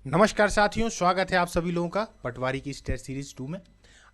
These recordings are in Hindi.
नमस्कार साथियों, स्वागत है आप सभी लोगों का पटवारी की टेस्ट सीरीज 2 में।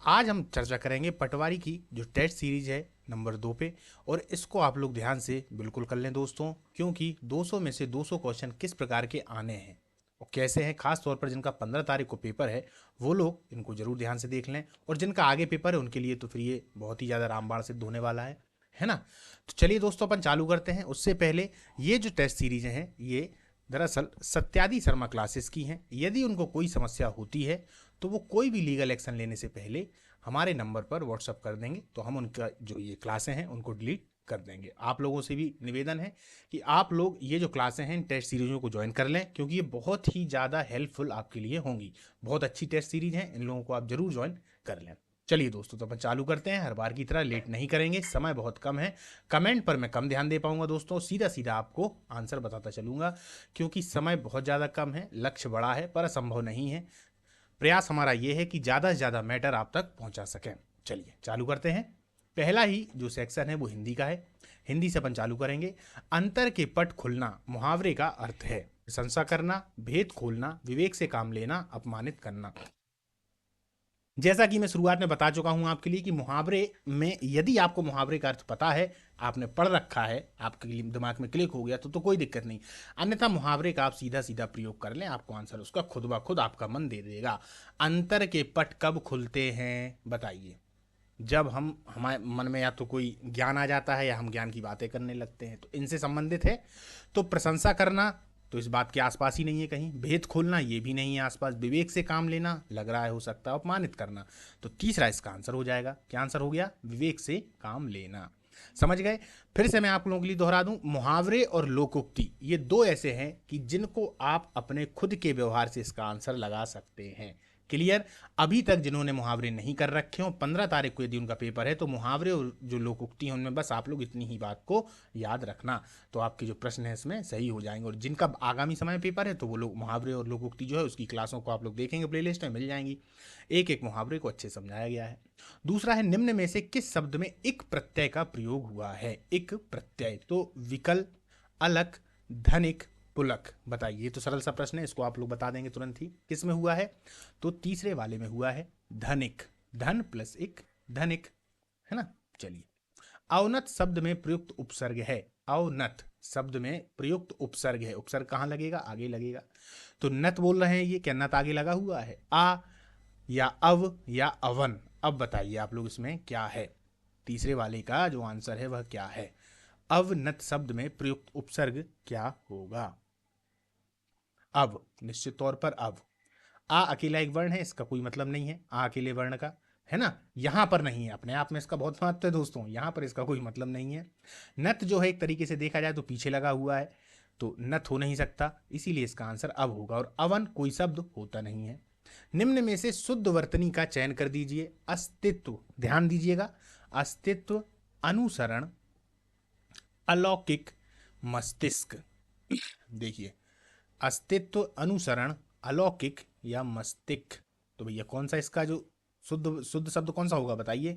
आज हम चर्चा करेंगे पटवारी की जो टेस्ट सीरीज है नंबर 2 पे। और इसको आप लोग ध्यान से बिल्कुल कर लें दोस्तों, क्योंकि 200 में से 200 क्वेश्चन किस प्रकार के आने हैं और कैसे हैं, खास तौर पर जिनका 15 तारीख को पेपर है वो लोग इनको जरूर ध्यान से देख लें। और जिनका आगे पेपर है उनके लिए तो फिर ये बहुत ही ज़्यादा रामबाण सिद्ध होने वाला है ना। तो चलिए दोस्तों, अपन चालू करते हैं। उससे पहले ये जो टेस्ट सीरीज हैं ये दरअसल सत्यादि शर्मा क्लासेस की हैं। यदि उनको कोई समस्या होती है तो वो कोई भी लीगल एक्शन लेने से पहले हमारे नंबर पर व्हाट्सअप कर देंगे, तो हम उनका जो ये क्लासें हैं उनको डिलीट कर देंगे। आप लोगों से भी निवेदन है कि आप लोग ये जो क्लासें हैं इन टेस्ट सीरीजों को ज्वाइन कर लें, क्योंकि ये बहुत ही ज़्यादा हेल्पफुल आपके लिए होंगी। बहुत अच्छी टेस्ट सीरीज हैं, इन लोगों को आप जरूर ज्वाइन कर लें। चलिए दोस्तों, तो अपन चालू करते हैं। हर बार की तरह लेट नहीं करेंगे, समय बहुत कम है, कमेंट पर मैं कम ध्यान दे पाऊंगा दोस्तों, सीधा सीधा आपको आंसर बताता चलूंगा, क्योंकि समय बहुत ज़्यादा कम है। लक्ष्य बड़ा है पर असंभव नहीं है। प्रयास हमारा ये है कि ज़्यादा से ज़्यादा मैटर आप तक पहुंचा सकें। चलिए चालू करते हैं। पहला ही जो सेक्शन है वो हिंदी का है। हिंदी से अपन चालू करेंगे। अंतर के पट खुलना मुहावरे का अर्थ है प्रशंसा करना, भेद खोलना, विवेक से काम लेना, अपमानित करना। जैसा कि मैं शुरुआत में बता चुका हूं आपके लिए कि मुहावरे में यदि आपको मुहावरे का अर्थ पता है, आपने पढ़ रखा है, आपके दिमाग में क्लिक हो गया तो कोई दिक्कत नहीं। अन्यथा मुहावरे का आप सीधा सीधा प्रयोग कर लें, आपको आंसर उसका खुद ब खुद आपका मन दे देगा। अंतर के पट कब खुलते हैं बताइए? जब हम हमारे मन में या तो कोई ज्ञान आ जाता है या हम ज्ञान की बातें करने लगते हैं, तो इनसे संबंधित है। तो प्रशंसा करना तो इस बात के आसपास ही नहीं है कहीं। भेद खोलना ये भी नहीं है आसपास। विवेक से काम लेना लग रहा है हो सकता है। अपमानित करना तो तीसरा इसका आंसर हो जाएगा। क्या आंसर हो गया? विवेक से काम लेना। समझ गए? फिर से मैं आप लोगों के लिए दोहरा दूं, मुहावरे और लोकोक्ति ये दो ऐसे हैं कि जिनको आप अपने खुद के व्यवहार से इसका आंसर लगा सकते हैं। क्लियर? अभी तक जिन्होंने मुहावरे नहीं कर रखे हो, 15 तारीख को यदि उनका पेपर है, तो मुहावरे और जो लोकोक्ति हैं उनमें बस आप लोग इतनी ही बात को याद रखना, तो आपके जो प्रश्न है इसमें सही हो जाएंगे। और जिनका आगामी समय पेपर है तो वो लोग मुहावरे और लोकोक्ति जो है उसकी क्लासों को आप लोग देखेंगे, प्लेलिस्ट में मिल जाएंगी। एक एक मुहावरे को अच्छे समझाया गया है। दूसरा है, निम्न में से किस शब्द में इक प्रत्यय का प्रयोग हुआ है? इक प्रत्यय तो विकल, अलग, धनिक, पुलक। बताइए, ये तो सरल सा प्रश्न है, इसको आप लोग बता देंगे तुरंत ही। किस में हुआ है? तो तीसरे वाले में हुआ है, धनिक। धन प्लस एक, धनिक, है ना। चलिए, अवनत शब्द में प्रयुक्त उपसर्ग है। अवनत शब्द में प्रयुक्त उपसर्ग है। उपसर्ग कहां लगेगा? आगे लगेगा। तो नत बोल रहे हैं, ये क्या नत आगे लगा हुआ है? आ या अव या अवन? अब बताइए आप लोग इसमें क्या है? तीसरे वाले का जो आंसर है वह क्या है? अवनत शब्द में प्रयुक्त उपसर्ग क्या होगा? अब निश्चित तौर पर अब आ अकेला एक वर्ण है, इसका कोई मतलब नहीं है आ अकेले वर्ण का, है ना। यहां पर नहीं है, अपने आप में इसका बहुत महत्व है दोस्तों, यहां पर इसका कोई मतलब नहीं है। नत जो है एक तरीके से देखा जाए तो पीछे लगा हुआ है, तो नत हो नहीं सकता, इसीलिए इसका आंसर अब होगा। और अवन कोई शब्द होता नहीं है। निम्न में से शुद्ध वर्तनी का चयन कर दीजिए। अस्तित्व, ध्यान दीजिएगा, अस्तित्व, अनुसरण, अलौकिक, मस्तिष्क। देखिए, अस्तित्व, अनुसरण, अलौकिक या मस्तिष्क, तो भैया कौन सा इसका जो शुद्ध शुद्ध शब्द कौन सा होगा बताइए?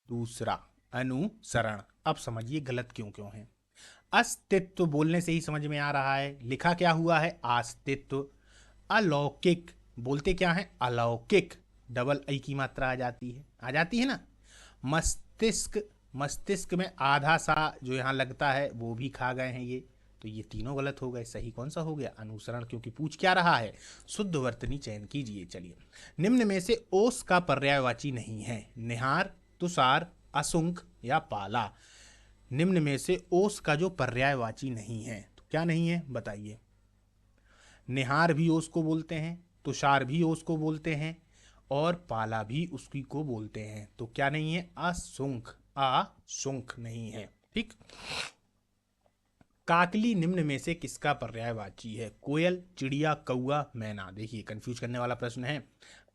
दूसरा, अनुसरण। अब समझिए गलत क्यों क्यों है। अस्तित्व बोलने से ही समझ में आ रहा है, लिखा क्या हुआ है? अस्तित्व। अलौकिक, बोलते क्या है? अलौकिक। डबल आई की मात्रा आ जाती है ना। मस्तिष्क, मस्तिष्क में आधा सा जो यहाँ लगता है वो भी खा गए हैं ये, तो ये तीनों गलत हो गए। सही कौन सा हो गया? अनुसरण, क्योंकि पूछ क्या रहा है? शुद्ध वर्तनी चयन कीजिए। चलिए, निम्न में से ओस का पर्यायवाची नहीं है। निहार, तुषार, असुंक या पाला। निम्न में से ओस का जो पर्यायवाची नहीं है, तो क्या नहीं है बताइए? निहार भी ओस को बोलते हैं, तुषार भी ओस को बोलते हैं, और पाला भी उसकी को बोलते हैं, तो क्या नहीं है? असुंख, असुंख नहीं है। ठीक। काकली निम्न में से किसका पर्यायवाची है? कोयल, चिड़िया, कौआ, मैना। देखिए, कंफ्यूज करने वाला प्रश्न है।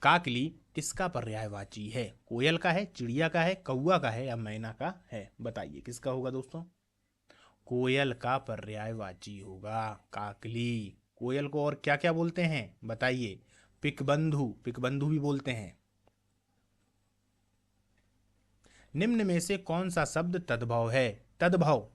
काकली किसका पर्यायवाची है? कोयल का है, चिड़िया का है, कौआ का है या मैना का है? बताइए किसका होगा दोस्तों? कोयल का पर्यायवाची होगा काकली। कोयल को और क्या क्या बोलते हैं बताइए? पिकबंधु, पिकबंधु भी बोलते हैं। निम्न में से कौन सा शब्द तद्भव है? तद्भव,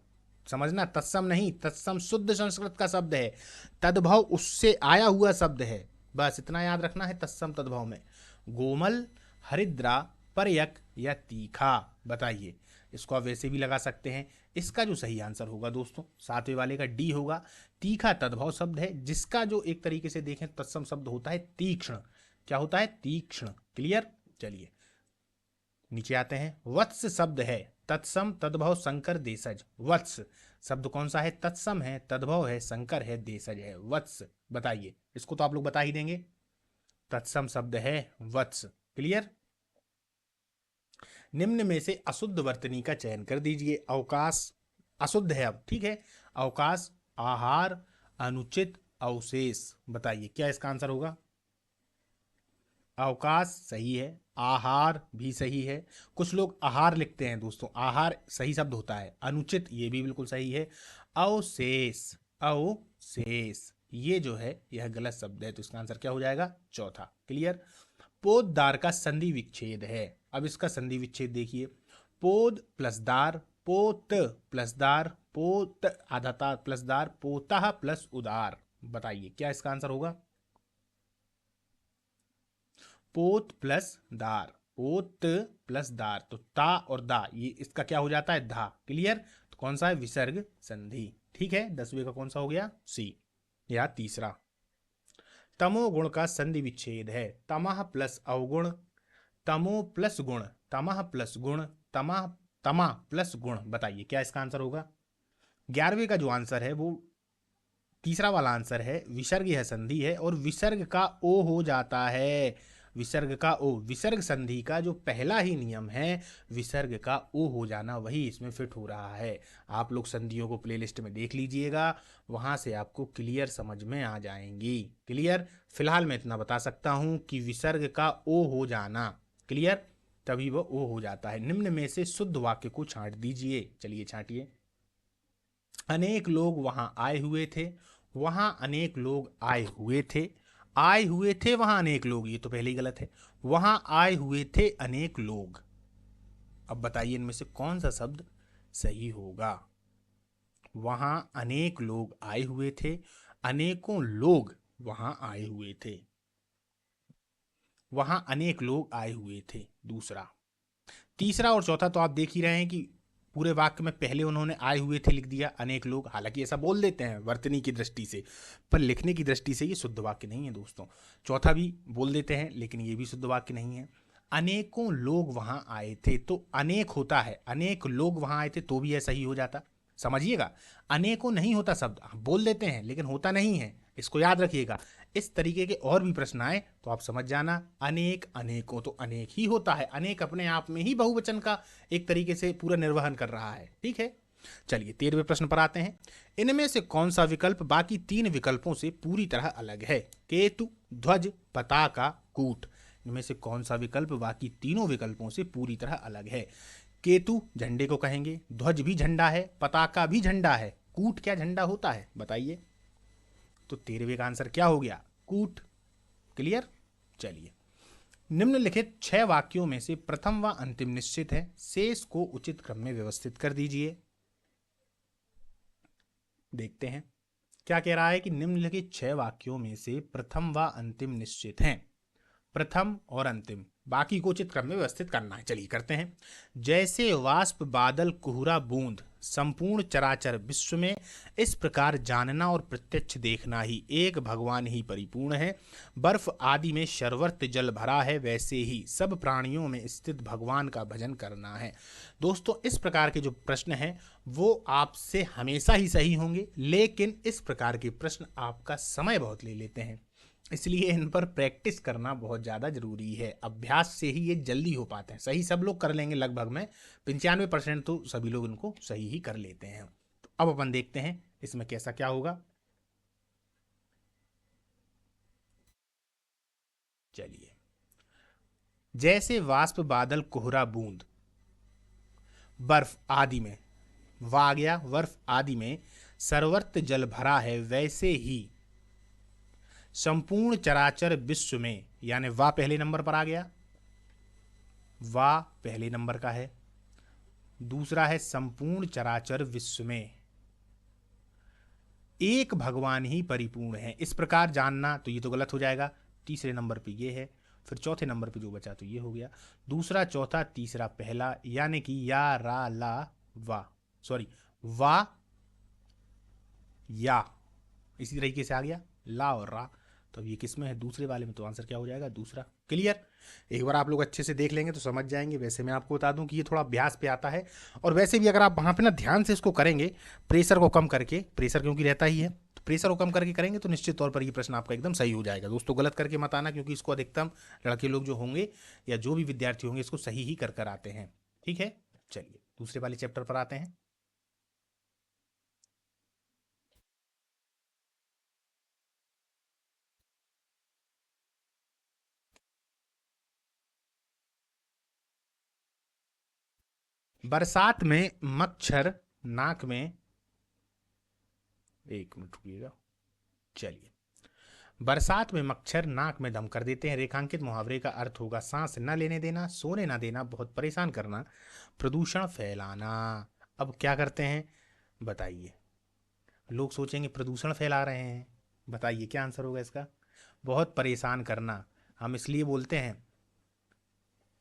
समझना, तत्सम नहीं, तत्सम शुद्ध संस्कृत का शब्द है, तद्भव उससे आया हुआ शब्द है, बस इतना याद रखना है तत्सम तद्भव में। गोमल, हरिद्रा, पर्यक या तीखा, बताइए। इसको आप वैसे भी लगा सकते हैं। इसका जो सही आंसर होगा दोस्तों, सातवें वाले का डी होगा। तीखा तद्भव शब्द है, जिसका जो एक तरीके से देखें तत्सम शब्द होता है तीक्ष्ण। क्या होता है? तीक्ष्ण। क्लियर? चलिए नीचे आते हैं। वत्स शब्द है तत्सम तद्भव संकर देशज। वत्स शब्द कौन सा है? तत्सम है, तद्भव है, संकर है, देशज है। वत्स, बताइए। इसको तो आप लोग बता ही देंगे, तत्सम शब्द है वत्स। क्लियर? निम्न में से अशुद्ध वर्तनी का चयन कर दीजिए। अवकाश अशुद्ध है अब, ठीक है। अवकाश, आहार, अनुचित, अवशेष, बताइए क्या इसका आंसर होगा? अवकाश सही है, आहार भी सही है। कुछ लोग आहार लिखते हैं दोस्तों, आहार सही शब्द होता है। अनुचित ये भी बिल्कुल सही है। अवशेष, अवशेष ये जो है यह गलत शब्द है, तो इसका आंसर क्या हो जाएगा? चौथा। क्लियर? पोददार का संधि विच्छेद है। अब इसका संधि विच्छेद देखिए। पोद प्लस दार, पोत प्लस दार, पोत आधा ता प्लस दार, पोता प्लस उदार, बताइए क्या इसका आंसर होगा? पोत प्लस दार, पोत प्लस दार, तो ता और दा ये इसका क्या हो जाता है? धा। क्लियर? तो कौन सा है? विसर्ग संधि। ठीक है, 10वें का कौन सा हो गया? सी या तीसरा। तमोगुण का संधि विच्छेद है। तमह प्लस अवगुण, तमो प्लस गुण, तमह प्लस गुण, तमह तमा प्लस गुण, बताइए क्या इसका आंसर होगा? 11वें का जो आंसर है वो तीसरा वाला आंसर है। विसर्ग यह संधि है और विसर्ग का ओ हो जाता है। विसर्ग का ओ, विसर्ग संधि का जो पहला ही नियम है विसर्ग का ओ हो जाना, वही इसमें फिट हो रहा है। आप लोग संधियों को प्लेलिस्ट में देख लीजिएगा, वहां से आपको क्लियर समझ में आ जाएंगी। क्लियर? फिलहाल मैं इतना बता सकता हूं कि विसर्ग का ओ हो जाना, क्लियर, तभी वो ओ हो जाता है। निम्न में से शुद्ध वाक्य को छांट दीजिए। चलिए छांटिए। अनेक लोग वहां आए हुए थे, वहां अनेक लोग आए हुए थे, आए हुए थे वहां अनेक लोग, ये तो पहले ही गलत है। वहां आए हुए थे अनेक लोग। अब बताइए इनमें से कौन सा शब्द सही होगा? वहां अनेक लोग आए हुए थे, अनेकों लोग वहां आए हुए थे, वहां अनेक लोग आए हुए थे, दूसरा। तीसरा और चौथा तो आप देख ही रहे हैं कि पूरे वाक्य में पहले उन्होंने आए हुए थे लिख दिया, अनेक लोग, हालांकि ऐसा बोल देते हैं वर्तनी की दृष्टि से, पर लिखने की दृष्टि से ये शुद्ध वाक्य नहीं है दोस्तों। चौथा भी बोल देते हैं लेकिन ये भी शुद्ध वाक्य नहीं है। अनेकों लोग वहां आए थे, तो अनेक होता है, अनेक लोग वहां आए थे तो भी यह सही हो जाता। समझिएगा, अनेकों नहीं होता शब्द, हम बोल देते हैं लेकिन होता नहीं है, इसको याद रखिएगा। इस तरीके के और भी प्रश्न आए तो आप समझ जाना, अनेक अनेकों तो अनेक ही होता है, अनेक अपने आप में ही बहुवचन का एक तरीके से पूरा निर्वहन कर रहा है। ठीक है, चलिए 13वें प्रश्न पर आते हैं। इनमें से कौन सा विकल्प बाकी 3 विकल्पों से पूरी तरह अलग है? केतु, ध्वज, पताका, कूट। इनमें से कौन सा विकल्प बाकी तीनों विकल्पों से पूरी तरह अलग है? केतु झंडे को कहेंगे, ध्वज भी झंडा है, पताका भी झंडा है, कूट क्या झंडा होता है? बताइए। तो 13वें का आंसर क्या हो गया? कूट। क्लियर? चलिए, निम्नलिखित 6 वाक्यों में से प्रथम व अंतिम निश्चित है, शेष को उचित क्रम में व्यवस्थित कर दीजिए। देखते हैं क्या कह रहा है कि निम्नलिखित 6 वाक्यों में से प्रथम व अंतिम निश्चित हैं। प्रथम और अंतिम, बाकी को उचित क्रम में व्यवस्थित करना है। चलिए करते हैं। जैसे वाष्प, बादल, कुहरा, बूंद संपूर्ण चराचर विश्व में, इस प्रकार जानना और प्रत्यक्ष देखना ही एक भगवान ही परिपूर्ण है। बर्फ आदि में शर्वर्त जल भरा है, वैसे ही सब प्राणियों में स्थित भगवान का भजन करना है। दोस्तों, इस प्रकार के जो प्रश्न हैं वो आपसे हमेशा ही सही होंगे, लेकिन इस प्रकार के प्रश्न आपका समय बहुत ले लेते हैं, इसलिए इन पर प्रैक्टिस करना बहुत ज़्यादा जरूरी है। अभ्यास से ही ये जल्दी हो पाते हैं। सही सब लोग कर लेंगे लगभग में, 95% तो सभी लोग इनको सही ही कर लेते हैं। तो अब अपन देखते हैं इसमें कैसा क्या होगा। चलिए, जैसे वाष्प, बादल, कोहरा, बूंद, बर्फ आदि में, वा आ गया, बर्फ आदि में सर्वत्र जल भरा है, वैसे ही संपूर्ण चराचर विश्व में, यानी वा पहले नंबर पर आ गया, वा पहले नंबर का है। दूसरा है संपूर्ण चराचर विश्व में एक भगवान ही परिपूर्ण है, इस प्रकार जानना, तो ये तो गलत हो जाएगा। तीसरे नंबर पे ये है। फिर चौथे नंबर पे जो बचा तो ये हो गया, दूसरा चौथा तीसरा पहला, यानी कि या रा ला वा, सॉरी वा या, इसी तरीके से आ गया ला और रा। तो अब ये किस में है, दूसरे वाले में, तो आंसर क्या हो जाएगा, दूसरा। क्लियर। एक बार आप लोग अच्छे से देख लेंगे तो समझ जाएंगे। वैसे मैं आपको बता दूं कि ये थोड़ा अभ्यास पे आता है, और वैसे भी अगर आप वहाँ पे ना ध्यान से इसको करेंगे, प्रेशर को कम करके, प्रेशर क्योंकि रहता ही है, तो प्रेशर को कम करके करेंगे तो निश्चित तौर पर ये प्रश्न आपका एकदम सही हो जाएगा। दोस्तों गलत करके मत आना, क्योंकि इसको अधिकतम लड़के लोग जो होंगे या जो भी विद्यार्थी होंगे इसको सही ही कर आते हैं। ठीक है, चलिए दूसरे वाले चैप्टर पर आते हैं। बरसात में मच्छर नाक में, एक मिनट रुकिएगा, चलिए। बरसात में मच्छर नाक में दम कर देते हैं। रेखांकित मुहावरे का अर्थ होगा सांस न लेने देना, सोने ना देना, बहुत परेशान करना, प्रदूषण फैलाना। अब क्या करते हैं बताइए। लोग सोचेंगे प्रदूषण फैला रहे हैं, बताइए क्या आंसर होगा इसका, बहुत परेशान करना। हम इसलिए बोलते हैं,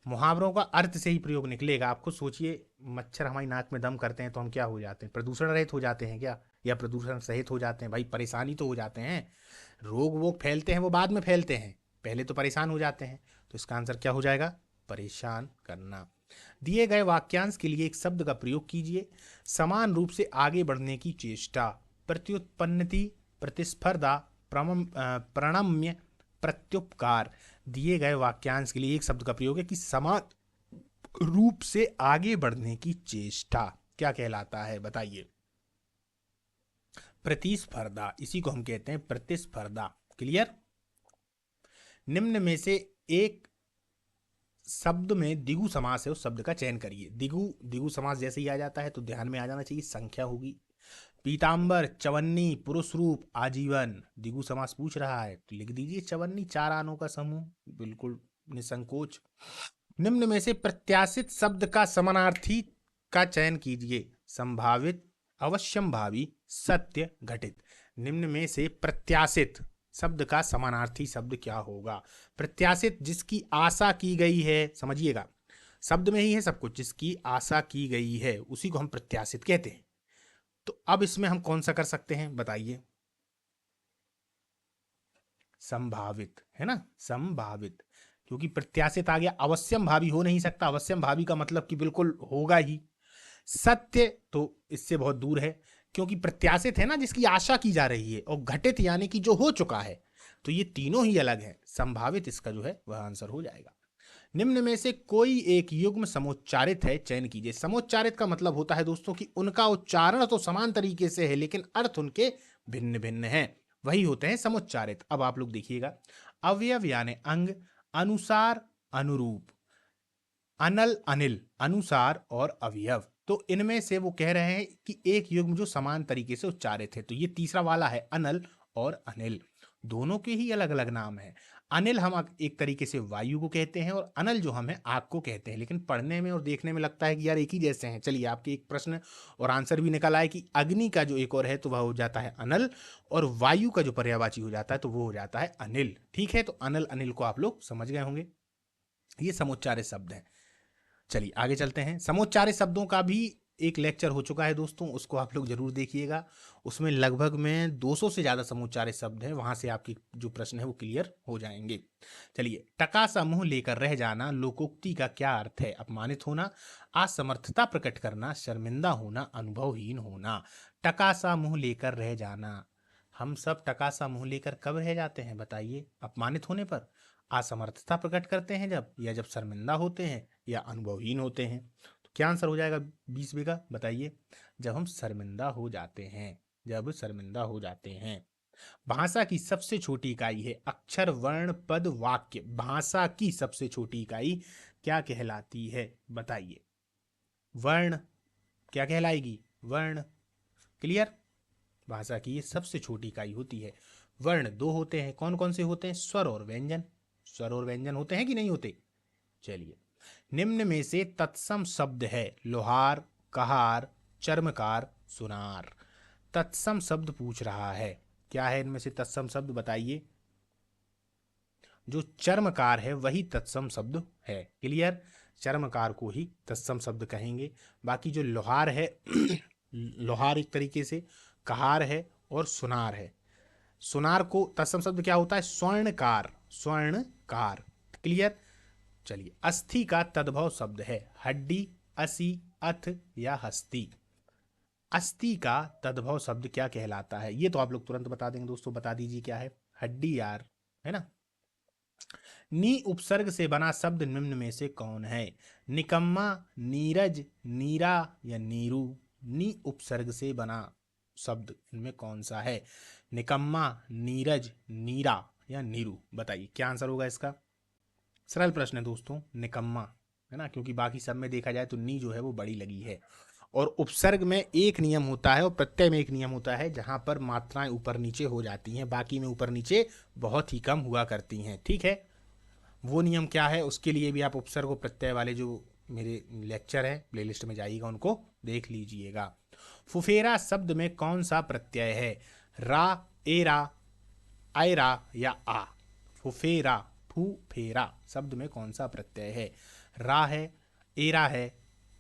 मुहावरों का अर्थ से ही प्रयोग निकलेगा। आपको सोचिए, मच्छर हमारी नाक में दम करते हैं तो हम क्या हो जाते हैं, प्रदूषण रहित हो जाते हैं क्या, या प्रदूषण सहित हो जाते हैं, भाई परेशानी तो हो जाते हैं। रोग वोग फैलते हैं वो बाद में फैलते हैं, पहले तो परेशान हो जाते हैं। तो इसका आंसर क्या हो जाएगा, परेशान करना। दिए गए वाक्यांश के लिए एक शब्द का प्रयोग कीजिए। समान रूप से आगे बढ़ने की चेष्टा, प्रत्युत्पन्नति, प्रतिस्पर्धा, प्रणम्य, प्रत्युपकार। दिए गए वाक्यांश के लिए एक शब्द का प्रयोग है कि समान रूप से आगे बढ़ने की चेष्टा क्या कहलाता है बताइए, प्रतिस्पर्धा, इसी को हम कहते हैं प्रतिस्पर्धा। क्लियर। निम्न में से एक शब्द में द्विगु समास है, उस शब्द का चयन करिए। द्विगु समास जैसे ही आ जाता है तो ध्यान में आ जाना चाहिए संख्या होगी। पीतांबर, चवन्नी, पुरुष रूप, आजीवन। द्विगु समास पूछ रहा है तो लिख दीजिए चवन्नी, चार आनों का समूह, बिल्कुल निसंकोच। निम्न में से प्रत्याशित शब्द का समानार्थी का चयन कीजिए। संभावित, अवश्यंभावी, सत्य, घटित। निम्न में से प्रत्याशित शब्द का समानार्थी शब्द क्या होगा। प्रत्याशित, जिसकी आशा की गई है, समझिएगा शब्द में ही है सब कुछ, जिसकी आशा की गई है उसी को हम प्रत्याशित कहते हैं। तो अब इसमें हम कौन सा कर सकते हैं बताइए, संभावित, है ना, संभावित, क्योंकि प्रत्याशित आ गया। अवश्यम भावी हो नहीं सकता, अवश्यम भावी का मतलब कि बिल्कुल होगा ही। सत्य तो इससे बहुत दूर है, क्योंकि प्रत्याशित है ना जिसकी आशा की जा रही है, और घटित यानी कि जो हो चुका है। तो ये तीनों ही अलग है। संभावित इसका जो है वह आंसर हो जाएगा। निम्न में से कोई एक युग्म समोच्चारित है, चयन कीजिए। समोच्चारित का मतलब होता है दोस्तों कि उनका उच्चारण तो समान तरीके से है लेकिन अर्थ उनके भिन्न भिन्न हैं, वही होते हैं समुच्चारित। अब आप लोग देखिएगा, अवयव यानी अंग, अनुसार, अनुरूप, अनल, अनिल, अनुसार और अवयव। तो इनमें से वो कह रहे हैं कि एक युग्म जो समान तरीके से उच्चारित है, तो ये तीसरा वाला है अनल और अनिल, दोनों के ही अलग अलग नाम है। अनिल हम एक तरीके से वायु को कहते हैं, और अनल जो हम है आग को कहते हैं, लेकिन पढ़ने में और देखने में लगता है कि यार एक ही जैसे हैं। चलिए आपके एक प्रश्न और आंसर भी निकल आए कि अग्नि का जो एक और है तो वह हो जाता है अनल, और वायु का जो पर्यायवाची हो जाता है तो वो हो जाता है अनिल। ठीक है, तो अनल अनिल को आप लोग समझ गए होंगे, ये समुच्चारित शब्द हैं। चलिए आगे चलते हैं। समोच्चारित शब्दों का भी एक लेक्चर हो चुका है दोस्तों, उसको आप लोग जरूर देखिएगा। उसमें लगभग में 200 से ज़्यादा समोच्चारित शब्द हैं, वहाँ से आपकी जो प्रश्न है वो क्लियर हो जाएंगे। चलिए, टका सा मुंह लेकर रह जाना, लोकोक्ति का क्या अर्थ है। अपमानित होना, असमर्थता प्रकट करना, शर्मिंदा होना, अनुभवहीन होना। टका सा मुंह लेकर रह जाना, हम सब टका सा मुंह लेकर कब रह जाते हैं बताइए, अपमानित होने पर, असमर्थता प्रकट करते हैं जब, या जब शर्मिंदा होते हैं, या अनुभवहीन होते हैं। तो क्या आंसर हो जाएगा 20 का बताइए, जब हम शर्मिंदा हो जाते हैं, जब शर्मिंदा हो जाते हैं। भाषा की सबसे छोटी इकाई है अक्षर, वर्ण, पद, वाक्य। भाषा की सबसे छोटी इकाई क्या कहलाती है बताइए, वर्ण क्या कहलाएगी, वर्ण। क्लियर। भाषा की ये सबसे छोटी इकाई होती है। वर्ण दो होते हैं, कौन कौन से होते हैं, स्वर और व्यंजन। स्वर और व्यंजन होते हैं कि नहीं होते, चलिए। निम्न में से तत्सम शब्द है लोहार, कहार, चर्मकार, सुनार। तत्सम शब्द पूछ रहा है, क्या है इनमें से तत्सम शब्द बताइए। जो चर्मकार है वही तत्सम शब्द है। क्लियर, चर्मकार को ही तत्सम शब्द कहेंगे। बाकी जो लोहार है लोहार एक तरीके से, कहार है और सुनार है। सुनार को तत्सम शब्द क्या होता है, स्वर्णकार, स्वर्णकार। क्लियर। चलिए, अस्थि का तद्भव शब्द है हड्डी, असी, अथ या हस्ती। अस्थि का तद्भव शब्द क्या कहलाता है, ये तो आप लोग तुरंत बता देंगे दोस्तों, बता दीजिए क्या है। हड्डी यार, है ना। नी उपसर्ग से बना शब्द निम्न में से कौन है। निकम्मा, नीरज, नीरा या नीरू। नी उपसर्ग से बना शब्द इनमें कौन सा है। निकम्मा, नीरज, नीरा या नीरू, बताइए क्या आंसर होगा इसका। सरल प्रश्न है दोस्तों, निकम्मा, है ना, क्योंकि बाकी सब में देखा जाए तो नी जो है वो बड़ी लगी है। और उपसर्ग में एक नियम होता है और प्रत्यय में एक नियम होता है, जहां पर मात्राएं ऊपर नीचे हो जाती हैं, बाकी में ऊपर नीचे बहुत ही कम हुआ करती हैं। ठीक है, वो नियम क्या है उसके लिए भी आप उपसर्ग और प्रत्यय वाले जो मेरे लेक्चर है प्लेलिस्ट में जाइएगा, उनको देख लीजिएगा। फुफेरा शब्द में कौन सा प्रत्यय है। रा, एरा, आयरा या आ। फुफेरा, फुफेरा शब्द में कौन सा प्रत्यय है। रा है, एरा है,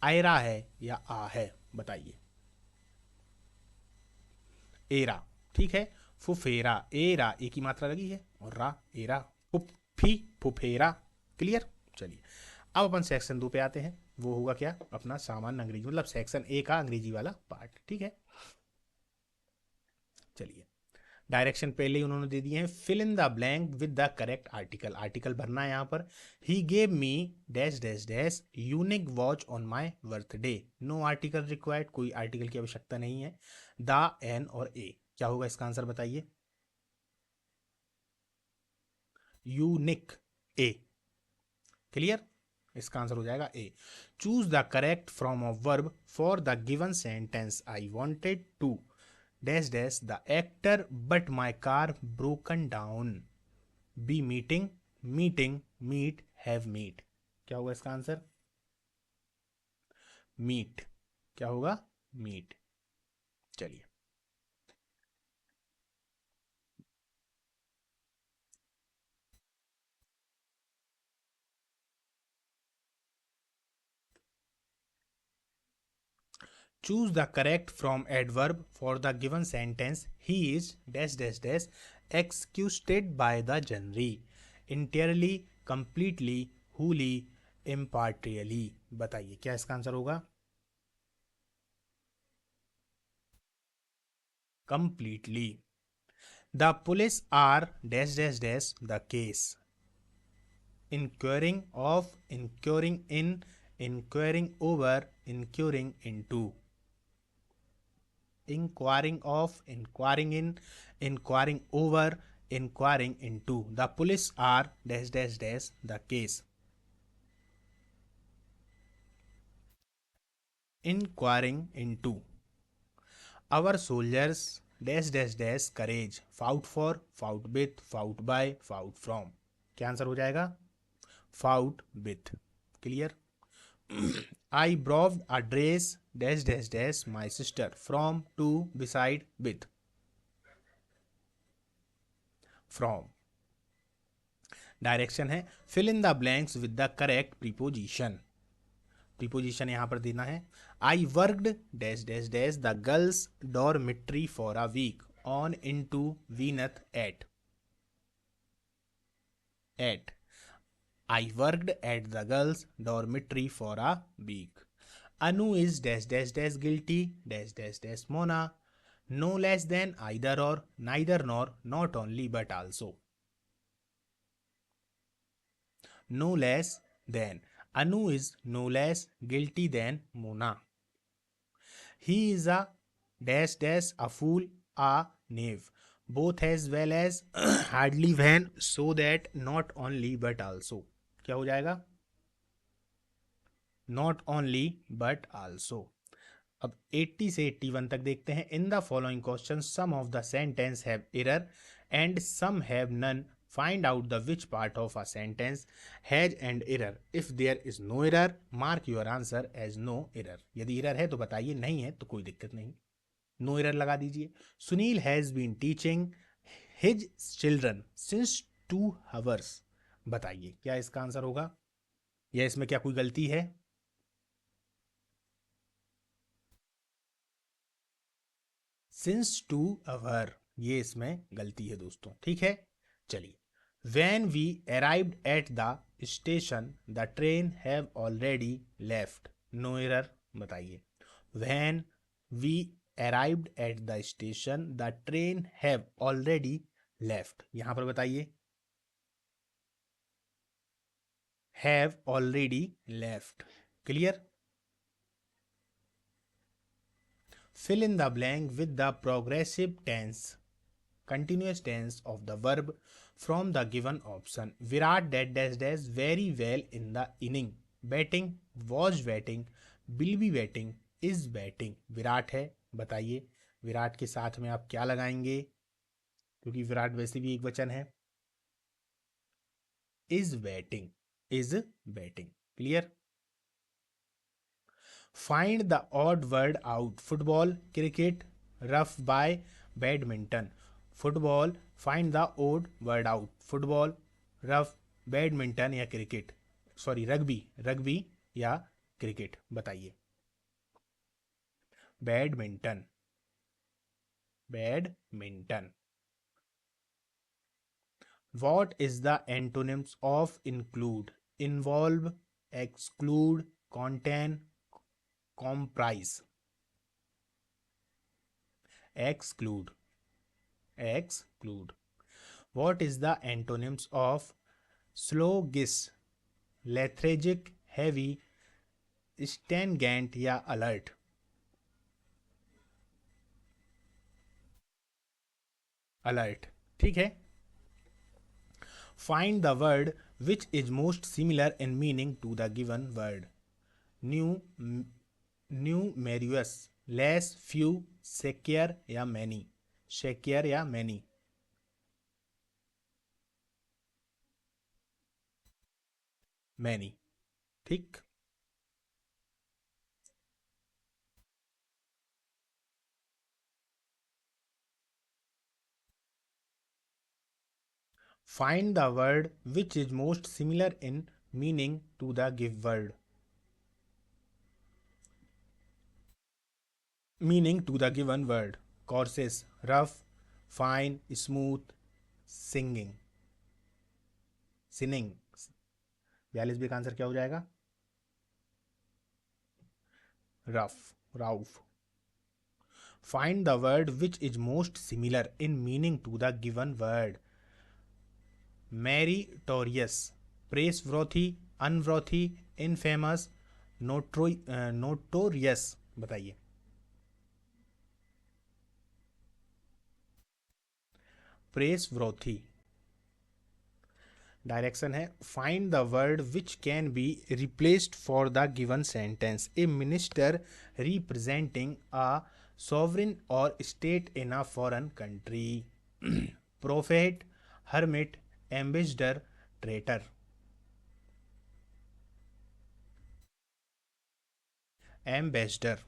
आयरा है या आ है, बताइए। एरा, ठीक है। फुफेरा, एरा एक ही मात्रा लगी है, और रा, एरा, फुफी, फुफेरा। क्लियर। चलिए, अब अपन सेक्शन 2 पे आते हैं। वो होगा क्या, अपना सामान्य अंग्रेजी, मतलब सेक्शन ए का अंग्रेजी वाला पार्ट। ठीक है, चलिए। डायरेक्शन पहले ही उन्होंने दे दिए हैं। Fill in the blank with the correct article. Article भरना है यहाँ पर। He gave me dash dash dash unique watch on my birthday. No article required, कोई आर्टिकल की आवश्यकता नहीं है। द, एन और ए, क्या होगा इसका आंसर बताइए। Unique, A. क्लियर, इसका आंसर हो जाएगा A. Choose the correct from of verb for the given sentence. I wanted to dash dash the actor but my car broken down. Be meeting, meeting, meet, have meet. क्या होगा इसका आंसर। मीट, क्या होगा, मीट। चलिए, choose the correct from adverb for the given sentence. He is dash dash dash excused by the jury entirely, completely, wholly, impartially। बताइए क्या इसका आंसर होगा। completely। The police are dash dash dash the case inquiring of, inquiring in, inquiring over, inquiring into, inquiring of, inquiring in, inquiring over, inquiring into. The police are dash dash dash the case inquiring into. Our soldiers dash dash dash courage fought for, fought with, fought by, fought from। क्या आंसर हो जाएगा, fought with। Clear. I borrowed a dress dash dash dash my sister from, to, beside, with, from। Direction है fill in the blanks with the correct preposition. Preposition यहां पर देना है। I worked dash dash dash the girls dormitory for a week on in to beneath at, at. I worked at the girls dormitory for a week. Anu is dash dash dash guilty dash dash dash Mona, no less than either or, neither nor, not only but also. no less than. Anu is no less guilty than Mona. He is a dash dash a fool, a knave. Both as well as hardly when, so that, not only but also। क्या हो जाएगा, not only but also। अब 80 से 81 तक देखते हैं। In the following question some of the sentence have error and some have none, find out the which part of a sentence has and error, if there is no error mark your answer as no error. यदि एरर है तो बताइए, नहीं है तो कोई दिक्कत नहीं, नो एरर लगा दीजिए। Sunil has been teaching his children since 2 hours। बताइए क्या इसका आंसर होगा, या इसमें क्या कोई गलती है? सिंस 2 hour, ये इसमें गलती है दोस्तों, ठीक है। चलिए, when we arrived at the station the train have already left, no error. बताइए, when we arrived at the station the train have already left, यहां पर बताइए, have already left. Clear? Fill in the blank with the progressive tense, continuous tense of the verb from the given option. Virat dash dash dash very well in the inning. Batting, was batting, will be batting, is batting. Virat है, बताइए विराट के साथ में आप क्या लगाएंगे, क्योंकि विराट वैसे भी एक वचन है। Is batting, is batting. Clear? Find the odd word out, football, cricket, rugby, badminton. Football, find the odd word out, football, rough, badminton या क्रिकेट, सॉरी रग्बी, रग्बी या क्रिकेट। बताइए, badminton, badminton. What is the antonyms of include? Involve, exclude, contain, comprise। Exclude, exclude। What is the antonyms of sluggish, lethargic, heavy, stagnant या alert? Alert, ठीक है। Find the word which is most similar in meaning to the given word. New, numerous, less, few, secure या many, secure या many। many, ठीक। Find the word which is most similar in meaning to the give word. Meaning to the given word. Courses, rough, fine, smooth, singing, sinning। 42 B का आंसर क्या हो जाएगा? Rough, Rauf. Find the word which is most similar in meaning to the given word. Meritorious, praiseworthy, unworthy, infamous, notorious। बताइए, praiseworthy। डायरेक्शन है, find the word which can be replaced for the given sentence. A minister representing a sovereign or state in a foreign country. Prophet, hermit, ambassador, traitor. Ambassador.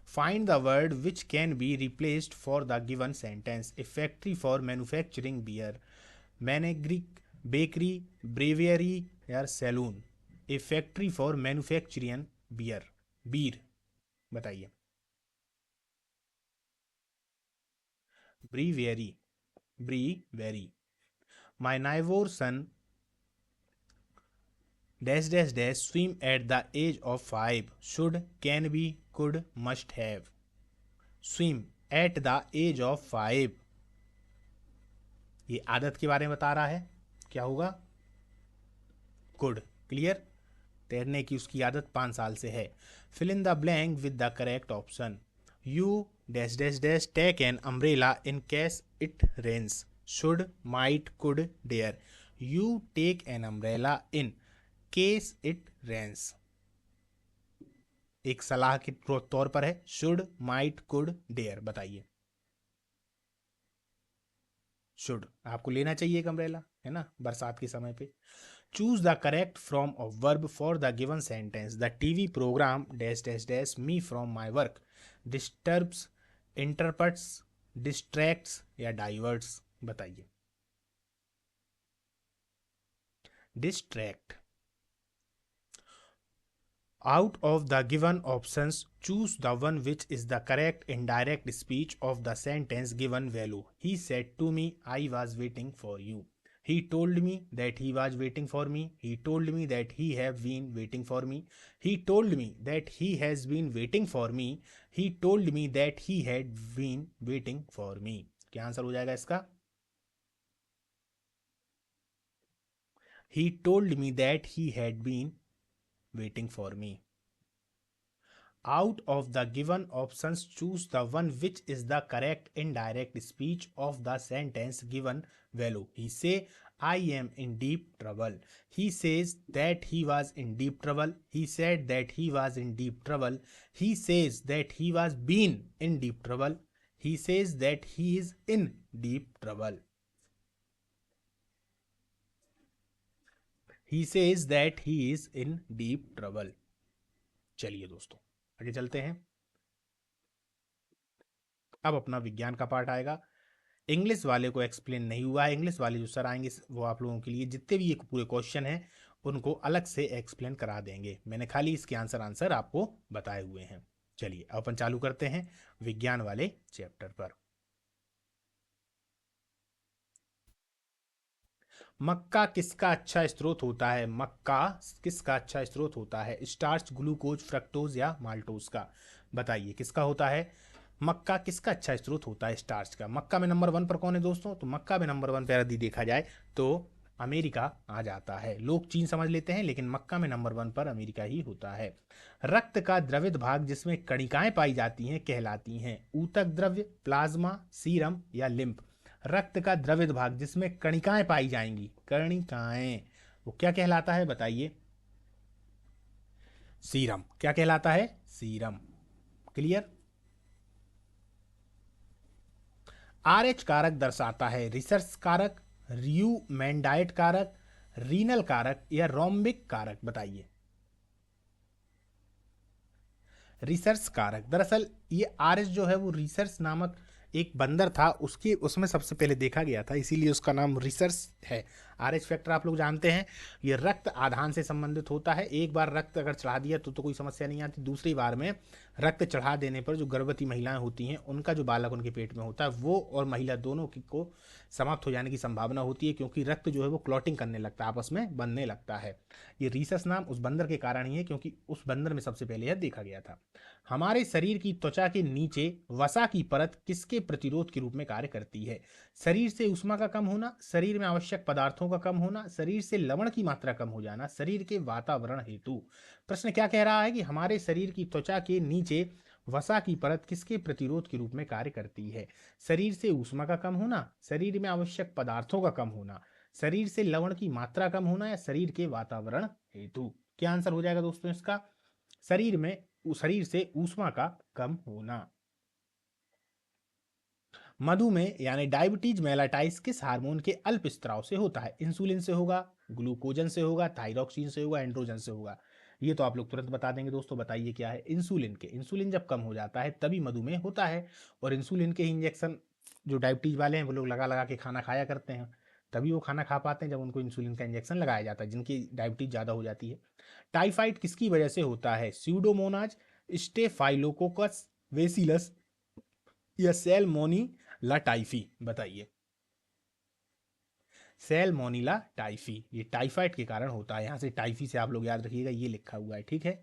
Find the word which can be replaced for the given sentence. A factory for manufacturing beer, menagerie, bakery, brewery या saloon. A factory for manufacturing beer, beer. बताइए, brewery, brewery. My neighbour son dash dash dash swim at the age of 5, should, can be, could, must have. Swim at the age of 5, ये आदत के बारे में बता रहा है, क्या होगा? कुड। क्लियर? तैरने की उसकी आदत 5 साल से है। Fill in the blank with the correct option. You dash dash dash take an umbrella in case it rains, should, might, could, dare. You take an umbrella in case it rains, एक सलाह के तौर पर है। Should, might, could, dare. बताइए, शुड, आपको लेना चाहिए एक अम्ब्रेला, है ना, बरसात के समय पे। Choose the correct form of verb for the given sentence. The TV program dash dash dash me from my work. Disturbs, interrupts, distracts या डाइवर्ट्स, बताइए। Distract. Out of the given options, choose the one which is the correct indirect speech of the sentence given value. He said to me, I was waiting for you. He told me that he was waiting for me. He told me that he have been waiting for me. He told me that he has been waiting for me. He told me that he had been waiting for me. क्या आंसर हो जाएगा इसका? He told me that he had been waiting for me. Out of the given options, choose the one which is the correct indirect speech of the sentence given value. He say, I am in deep trouble. He says that he was in deep trouble. He said that he was in deep trouble. He says that he was been in deep trouble. He says that he is in deep trouble. He says that he is in deep trouble. चलिए दोस्तों आगे चलते हैं। अब अपना विज्ञान का पार्ट आएगा। इंग्लिश वाले को एक्सप्लेन नहीं हुआ है, इंग्लिश वाले जो सर आएंगे वो आप लोगों के लिए जितने भी ये पूरे क्वेश्चन हैं उनको अलग से एक्सप्लेन करा देंगे। मैंने खाली इसके आंसर आपको बताए हुए हैं। चलिए अपन चालू करते हैं विज्ञान वाले चैप्टर पर। मक्का किसका अच्छा स्रोत होता है? मक्का किसका अच्छा स्रोत होता है? स्टार्च, ग्लूकोज, फ्रक्टोज या माल्टोज का? बताइए किसका होता है? मक्का किसका अच्छा स्रोत होता है? स्टार्च का। मक्का में नंबर 1 पर कौन है दोस्तों? तो मक्का में नंबर 1 पर यदि देखा जाए तो अमेरिका आ जाता है। लोग चीन समझ लेते हैं लेकिन मक्का में नंबर 1 पर अमेरिका ही होता है। रक्त का द्रवित भाग जिसमें कणिकाएं पाई जाती हैं कहलाती हैं? ऊतक द्रव्य, प्लाज्मा, सीरम या लिम्फ? रक्त का द्रवित भाग जिसमें कणिकाएं पाई जाएंगी, कणिकाएं, वो क्या कहलाता है? बताइए। सीरम। क्या कहलाता है? सीरम। क्लियर। आर एच कारक दर्शाता है? रिसर्च कारक, रियूमेंडाइट कारक, रीनल कारक या रोम्बिक कारक? बताइए। रिसर्च कारक। दरअसल ये आर एस जो है वो रिसर्च नामक एक बंदर था, उसकी उसमें सबसे पहले देखा गया था, इसीलिए उसका नाम रिसर्च है। आर एच फैक्टर आप लोग जानते हैं, ये रक्त आधान से संबंधित होता है। एक बार रक्त अगर चढ़ा दिया तो कोई समस्या नहीं आती। दूसरी बार में रक्त चढ़ा देने पर जो गर्भवती महिलाएं होती हैं उनका जो बालक उनके पेट में होता है वो और महिला दोनों की को समाप्त हो जाने की संभावना होती है, क्योंकि रक्त जो है वो क्लॉटिंग करने लगता है, आपस में बनने लगता है। ये रिसर्च नाम उस बंदर के कारण ही है क्योंकि उस बंदर में सबसे पहले यह देखा गया था। हमारे शरीर की त्वचा के नीचे वसा की परत किसके प्रतिरोध के रूप में कार्य करती है? शरीर से ऊष्मा का कम होना, शरीर में आवश्यक पदार्थों का कम होना, शरीर से लवण की मात्रा कम हो जाना, शरीर के वातावरण हेतु? प्रश्न क्या कह रहा है कि हमारे शरीर की त्वचा के नीचे वसा की परत किसके प्रतिरोध के रूप में कार्य करती है? शरीर से ऊष्मा का कम होना, शरीर में आवश्यक पदार्थों का कम होना, शरीर से लवण की मात्रा कम होना या शरीर के वातावरण हेतु? क्या आंसर हो जाएगा दोस्तों इसका? शरीर से ऊष्मा का कम होना। मधुमेह यानी डायबिटीज मेलाटाइस किस हार्मोन के अल्प स्त्राव से होता है? इंसुलिन से होगा, ग्लूकोजन से होगा, थायरॉक्सिन से होगा, एंड्रोजन से होगा? ये तो आप लोग तुरंत बता देंगे दोस्तों। बताइए क्या है? इंसुलिन के। इंसुलिन जब कम हो जाता है तभी मधुमेह होता है। और इंसुलिन के इंजेक्शन जो डायबिटीज वाले हैं वो लोग लगा लगा के खाना खाया करते हैं, तभी वो खाना खा पाते हैं जब उनको इंसुलिन का इंजेक्शन लगाया जाता है, जिनकी डायबिटीज ज़्यादा हो जाती है। टाइफाइड किसकी वजह से होता है? स्यूडोमोनाज, स्टेफाइलोकोकस वेसिलस या सेलमोनीला टाइफी? बताइए। सेलमोनीला टाइफी, ये टाइफाइड के कारण होता है। यहां से टाइफी से आप लोग याद रखिएगा, ये लिखा हुआ है, ठीक है।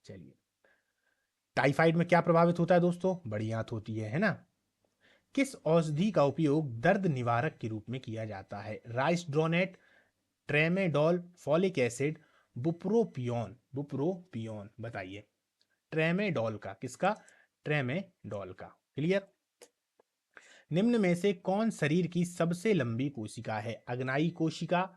चलिए, टाइफाइड में क्या प्रभावित होता है दोस्तों? बड़ी आंत होती है ना। किस औषधि का उपयोग दर्द निवारक के रूप में किया जाता है? राइसड्रोनेट, ट्रेमेडोल, फॉलिक एसिड, बुप्रोपियोन? बुप्रोपियोन, बताइए। ट्रेमेडोल का। किसका? ट्रेमेडोल का। क्लियर। निम्न में से कौन शरीर की सबसे लंबी कोशिका है? अग्नायी कोशिका,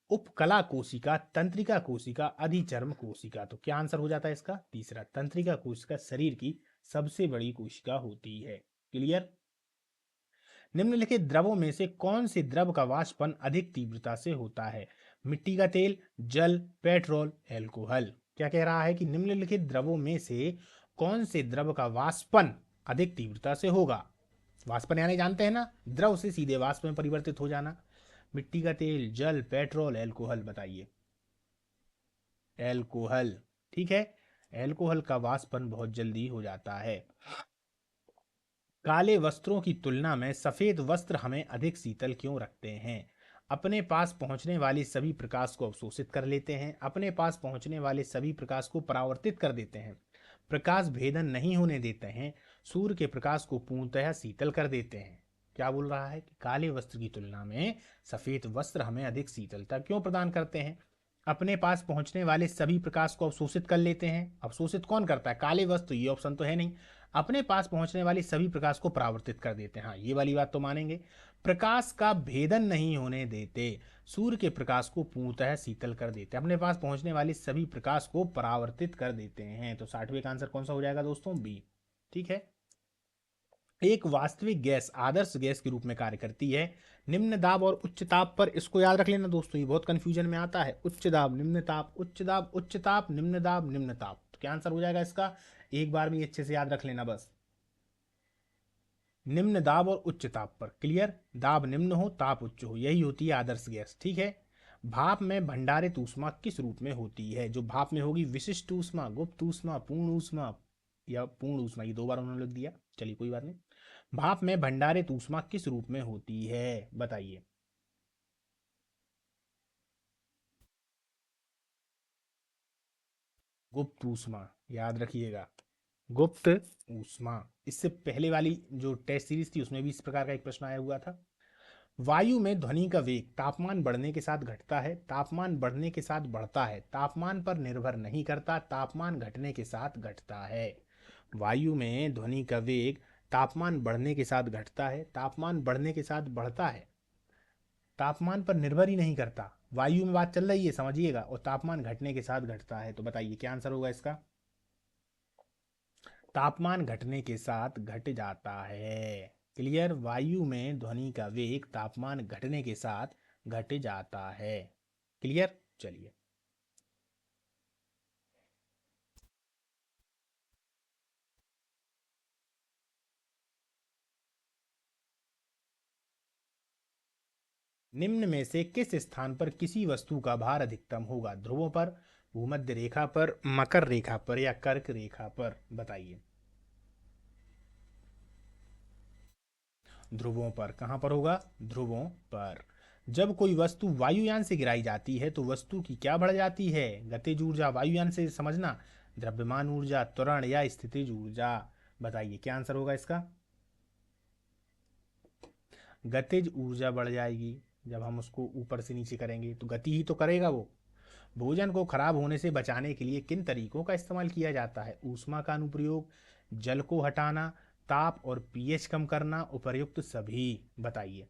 उपकला कोशिका, तंत्रिका कोशिका, अधिचर्म कोशिका? तो क्या आंसर हो जाता है इसका? तीसरा, तंत्रिका कोशिका शरीर की सबसे बड़ी कोशिका होती है। क्लियर। निम्नलिखित द्रवों में से कौन से द्रव का वाष्पन अधिक तीव्रता से होता है? मिट्टी का तेल, जल, पेट्रोल, एल्कोहल। क्या कह रहा है कि निम्नलिखित द्रवों में से कौन से द्रव का वाष्पन अधिक तीव्रता से होगा? वाष्पन यानी जानते हैं ना, द्रव से सीधे वाष्प में परिवर्तित हो जाना। मिट्टी का तेल, जल, पेट्रोल, एल्कोहल, बताइए। एल्कोहल। ठीक है, एल्कोहल का वाष्पन बहुत जल्दी हो जाता है। काले वस्त्रों की तुलना में सफेद वस्त्र हमें अधिक शीतल क्यों रखते हैं? अपने पास पहुंचने वाले सभी प्रकाश को अवशोषित कर लेते हैं, अपने पास पहुंचने वाले सभी प्रकाश को परावर्तित कर देते हैं, प्रकाश भेदन नहीं होने देते हैं, सूर्य के प्रकाश को पूर्णतः शीतल कर देते हैं। क्या बोल रहा है कि काले वस्त्र की तुलना में सफेद वस्त्र हमें अधिक शीतलता क्यों प्रदान करते हैं? अपने पास पहुंचने वाले सभी प्रकाश को अवशोषित कर लेते हैं। अवशोषित कौन करता है? काले वस्त्र, ये ऑप्शन तो है नहीं। अपने पास पहुंचने वाली सभी प्रकाश को परावर्तित कर देते हैं, हाँ ये वाली बात तो मानेंगे। प्रकाश का भेदन नहीं होने देते, सूर्य के प्रकाश को पूर्णतः शीतल कर देते हैं, अपने पास पहुंचने वाले सभी प्रकाश को परावर्तित कर देते हैं। तो 60वें का आंसर कौन सा हो जाएगा दोस्तों? बी। ठीक है। एक वास्तविक गैस आदर्श गैस के रूप में कार्य करती है निम्न दाब और उच्च ताप पर। इसको याद रख लेना दोस्तों, ये बहुत कंफ्यूजन में आता है। उच्च दाब, निम्न ताप, उच्च दाब, उच्च ताप, निम्न दाब, निम्न ताप। तो क्या आंसर हो जाएगा इसका? एक बार में अच्छे से याद रख लेना बस। निम्न दाब और उच्च ताप पर। क्लियर? दाब निम्न हो, ताप उच्च हो, यही होती है आदर्श गैस। ठीक है। भाप में भंडारित ऊष्मा किस रूप में होती है? जो भाप में होगी, विशिष्ट ऊष्मा, गुप्त ऊष्मा, पूर्ण ऊष्मा या पूर्ण ऊष्मा, ये दो बार उन्होंने लिख दिया, चलिए कोई बात नहीं। भाप में भंडारित ऊष्मा किस रूप में होती है, बताइए। गुप्त ऊष्मा, याद रखिएगा, गुप्त ऊष्मा। इससे पहले वाली जो टेस्ट सीरीज थी उसमें भी इस प्रकार का एक प्रश्न आया हुआ था। वायु में ध्वनि का वेग तापमान बढ़ने के साथ घटता है, तापमान बढ़ने के साथ बढ़ता है, तापमान पर निर्भर नहीं करता, तापमान घटने के साथ घटता है। वायु में ध्वनि का वेग तापमान बढ़ने के साथ घटता है, तापमान बढ़ने के साथ बढ़ता है, तापमान पर निर्भर ही नहीं करता। वायु में बात चल रही है, समझिएगा, और तापमान घटने के साथ घटता है। तो बताइए क्या आंसर होगा इसका? तापमान घटने के साथ घट जाता है। क्लियर? वायु में ध्वनि का वेग तापमान घटने के साथ घट जाता है। क्लियर? चलिए। निम्न में से किस स्थान पर किसी वस्तु का भार अधिकतम होगा? ध्रुवों पर, भूमध्य रेखा पर, मकर रेखा पर या कर्क रेखा पर? बताइए। ध्रुवों पर। कहां पर होगा? ध्रुवों पर। जब कोई वस्तु वायुयान से गिराई जाती है तो वस्तु की क्या बढ़ जाती है? गतिज ऊर्जा। वायुयान से समझना, द्रव्यमान ऊर्जा, त्वरण या स्थितिज ऊर्जा। बताइए क्या आंसर होगा इसका? गतिज ऊर्जा बढ़ जाएगी। जब हम उसको ऊपर से नीचे करेंगे तो गति ही तो करेगा वो। भोजन को खराब होने से बचाने के लिए किन तरीकों का इस्तेमाल किया जाता है? ऊष्मा का अनुप्रयोग, जल को हटाना, ताप और पीएच कम करना, उपर्युक्त सभी। बताइए।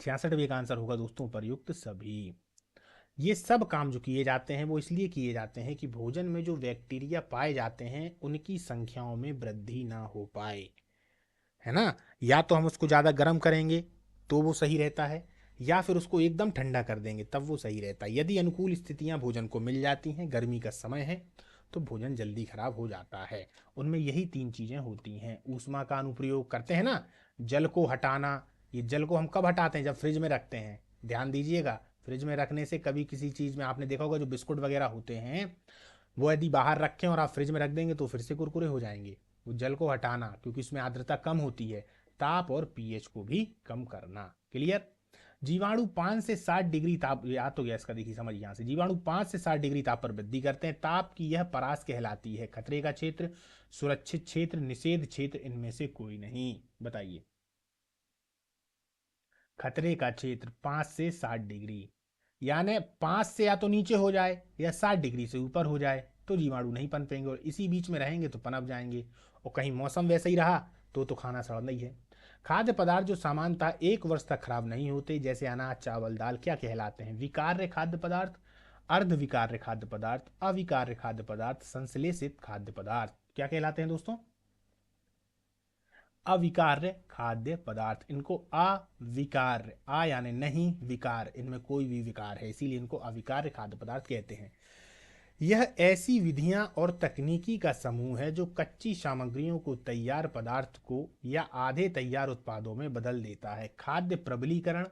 66वें का आंसर होगा दोस्तों उपर्युक्त सभी। ये सब काम जो किए जाते हैं वो इसलिए किए जाते हैं कि भोजन में जो बैक्टीरिया पाए जाते हैं उनकी संख्याओं में वृद्धि ना हो पाए, है ना। या तो हम उसको ज़्यादा गर्म करेंगे तो वो सही रहता है, या फिर उसको एकदम ठंडा कर देंगे तब वो सही रहता है। यदि अनुकूल स्थितियां भोजन को मिल जाती हैं, गर्मी का समय है, तो भोजन जल्दी खराब हो जाता है। उनमें यही तीन चीज़ें होती हैं। ऊष्मा का अनुप्रयोग करते हैं ना, जल को हटाना। ये जल को हम कब हटाते हैं? जब फ्रिज में रखते हैं। ध्यान दीजिएगा, फ्रिज में रखने से कभी किसी चीज़ में आपने देखा होगा जो बिस्कुट वगैरह होते हैं, वो यदि बाहर रखें और आप फ्रिज में रख देंगे तो फिर से कुरकुरे हो जाएंगे। वो जल को हटाना, क्योंकि उसमें आर्द्रता कम होती है। ताप और पीएच को भी कम करना। क्लियर? जीवाणु 5 से 60 डिग्री ताप, याद तो गया इसका, देखिए समझ यहाँ से। जीवाणु 5 से 60 डिग्री ताप पर वृद्धि करते हैं। ताप की यह परास कहलाती है। खतरे का क्षेत्र, सुरक्षित क्षेत्र, निषेध क्षेत्र, इनमें से कोई नहीं। बताइए। खतरे का क्षेत्र 5 से 60 डिग्री, यानी 5 से या तो नीचे हो जाए या 60 डिग्री से ऊपर हो जाए तो जीवाणु नहीं पनपेंगे, और इसी बीच में रहेंगे तो पनप जाएंगे। और कहीं मौसम वैसा ही रहा तो खाना सड़ना ही है। खाद्य पदार्थ जो सामान्यतः 1 वर्ष तक खराब नहीं होते, जैसे अनाज, चावल, दाल, क्या कहलाते हैं? विकार्य खाद्य पदार्थ, अर्ध विकार्य खाद्य पदार्थ, अविकार्य खाद्य पदार्थ, संश्लेषित खाद्य पदार्थ। क्या कहलाते हैं दोस्तों? अविकार्य खाद्य पदार्थ, इनको अविकार्य, आ यानी नहीं, विकार, इनमें कोई भी विकार है, इसीलिए इनको अविकार्य खाद्य पदार्थ कहते हैं। यह ऐसी विधियां और तकनीकी का समूह है जो कच्ची सामग्रियों को तैयार पदार्थ को या आधे तैयार उत्पादों में बदल देता है। खाद्य प्रबलीकरण,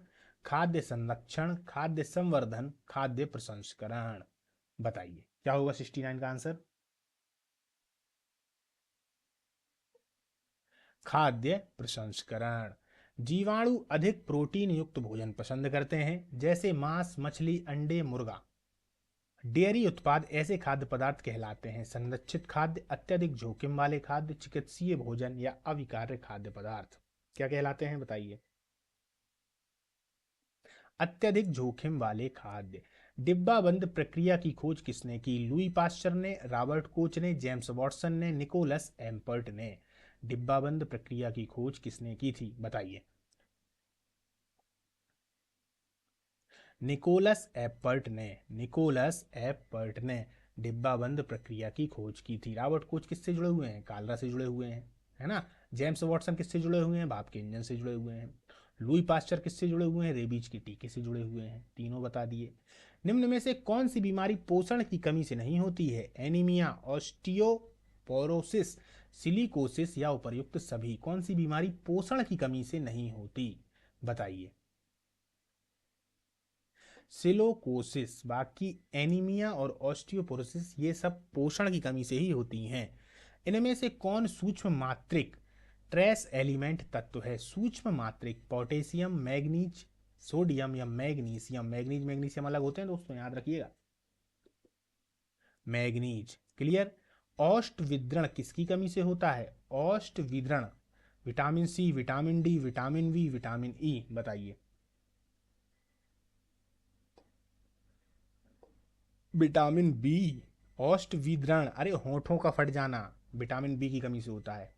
खाद्य संरक्षण, खाद्य संवर्धन, खाद्य प्रसंस्करण। बताइए क्या होगा 69 का आंसर? खाद्य प्रसंस्करण। जीवाणु अधिक प्रोटीन युक्त भोजन पसंद करते हैं, जैसे मांस, मछली, अंडे, मुर्गा। डेयरी उत्पाद ऐसे खाद्य पदार्थ कहलाते हैं। संरक्षित खाद्य, अत्यधिक जोखिम वाले खाद्य, चिकित्सीय भोजन या अविकार्य खाद्य पदार्थ क्या कहलाते हैं? बताइए। अत्यधिक जोखिम वाले खाद्य। डिब्बाबंद प्रक्रिया की खोज किसने की? लुई पास्चर ने, रॉबर्ट कोच ने, जेम्स वाटसन ने, निकोलस एम्पर्ट ने। डिब्बाबंद प्रक्रिया की खोज किसने की थी? बताइए। निकोलस एपर्ट ने, निकोलस एपर्ट ने डिब्बाबंद प्रक्रिया की खोज की थी। रॉबर्ट कोच किससे जुड़े हुए हैं? कालरा से जुड़े हुए हैं, है ना। जेम्स वाटसन किससे जुड़े हुए हैं? भाप के इंजन से जुड़े हुए हैं। लुई पास्चर किससे जुड़े हुए हैं? रेबीज के टीके से जुड़े हुए हैं। तीनों बता दिए। निम्न में से कौन सी बीमारी पोषण की कमी से नहीं होती है? एनीमिया, ऑस्टियोपोरोसिस, सिलिकोसिस या उपर्युक्त सभी। कौन सी बीमारी पोषण की कमी से नहीं होती? बताइए। सिलोकोसिस। बाकी एनीमिया और ऑस्टियोपोरोसिस ये सब पोषण की कमी से ही होती हैं। इनमें से कौन सूक्ष्म मात्रिक ट्रेस एलिमेंट तत्व है? सूक्ष्म मात्रिक। पोटेशियम, मैग्नीज, सोडियम या मैग्नीशियम। मैग्नीज मैग्नीशियम अलग होते हैं दोस्तों, याद रखिएगा। मैग्नीज। क्लियर। औष्ठ विद्रण किसकी कमी से होता है? औष्ठ विद्रण। Vitamin C, vitamin D, vitamin B, vitamin E. बताइए। Vitamin B. औष्ठ विद्रण, अरे होठों का फट जाना, विटामिन बी की कमी से होता है।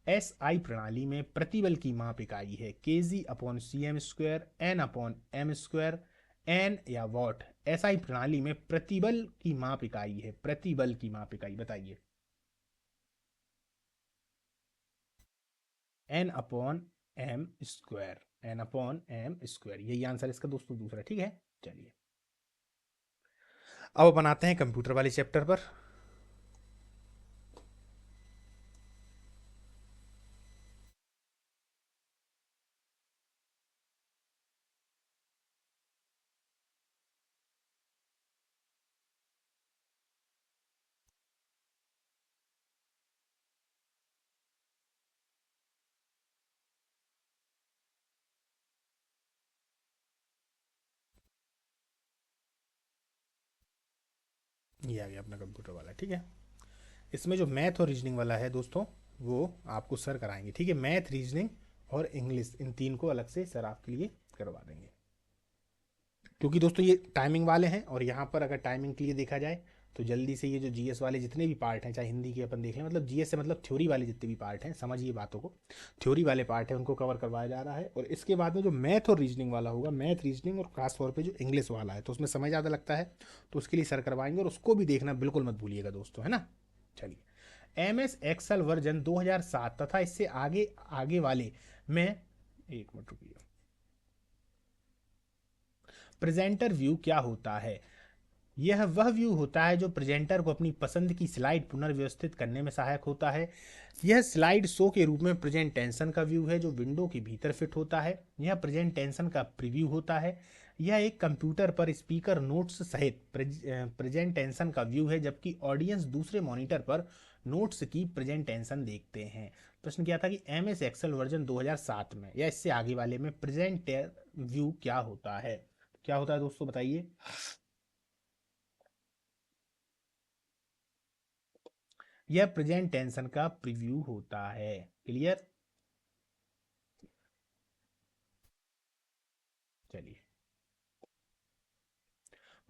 एस आई प्रणाली में प्रतिबल की माप इकाई है? KG upon C M square, N upon M square, N या वॉट। एस आई प्रणाली में प्रतिबल की माप इकाई है, प्रतिबल की माप इकाई। बताइए। N upon M square, N upon M square, यही आंसर इसका दोस्तों दूसरा। ठीक है, चलिए अब बनाते हैं कंप्यूटर वाले चैप्टर पर। ये आ गया अपना कंप्यूटर वाला। ठीक है, इसमें जो मैथ और रीजनिंग वाला है दोस्तों, वो आपको सर कराएंगे। ठीक है, मैथ, रीजनिंग और इंग्लिश, इन तीन को अलग से सर आपके लिए करवा देंगे, क्योंकि दोस्तों ये टाइमिंग वाले हैं। और यहाँ पर अगर टाइमिंग के लिए देखा जाए तो जल्दी से ये जो जीएस वाले जितने भी पार्ट हैं, चाहे हिंदी के अपन देख लें, मतलब जीएस से मतलब थ्योरी वाले जितने भी पार्ट हैं, समझिए बातों को, थ्योरी वाले पार्ट हैं उनको कवर करवाया जा रहा है। और इसके बाद में जो मैथ और रीजनिंग वाला होगा, मैथ, रीजनिंग और खास तौर पर जो इंग्लिश वाला है, तो उसमें समय ज़्यादा लगता है, तो उसके लिए सर करवाएंगे। और उसको भी देखना बिल्कुल मत भूलिएगा दोस्तों, है ना। चलिए, एम एस एक्सल वर्जन 2007 तथा इससे आगे आगे वाले में, एक मिनट रुकिए, प्रेजेंटर व्यू क्या होता है? यह वह व्यू होता है जो प्रेजेंटर को अपनी पसंद की स्लाइड पुनर्व्यवस्थित करने में सहायक होता है। यह स्लाइड शो के रूप में प्रेजेंटेशन का व्यू है जो विंडो के भीतर फिट होता है। यह प्रेजेंटेशन का प्रीव्यू होता है। यह एक कंप्यूटर पर स्पीकर नोट्स सहित प्रेजेंटेशन का व्यू है, जबकि ऑडियंस दूसरे मॉनिटर पर नोट्स की प्रेजेंटेशन देखते हैं। प्रश्न क्या था कि एम एस एक्सेल वर्जन 2007 में या इससे आगे वाले में प्रेजेंटर व्यू क्या होता है? क्या होता है दोस्तों, बताइए। यह प्रेजेंटेशन का प्रीव्यू होता है। क्लियर। चलिए,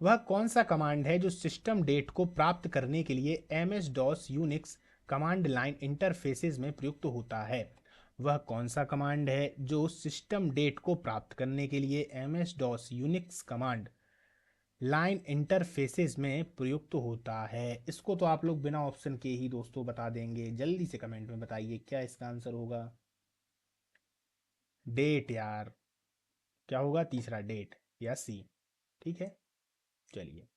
वह कौन सा कमांड है जो सिस्टम डेट को प्राप्त करने के लिए M S DOS Unix command line interfaces में प्रयुक्त होता है? वह कौन सा कमांड है जो सिस्टम डेट को प्राप्त करने के लिए M S DOS Unix command line interfaces में प्रयुक्त होता है? इसको तो आप लोग बिना ऑप्शन के ही दोस्तों बता देंगे। जल्दी से कमेंट में बताइए क्या इसका आंसर होगा। डेट यार, क्या होगा तीसरा, डेट या सी। ठीक है, चलिए।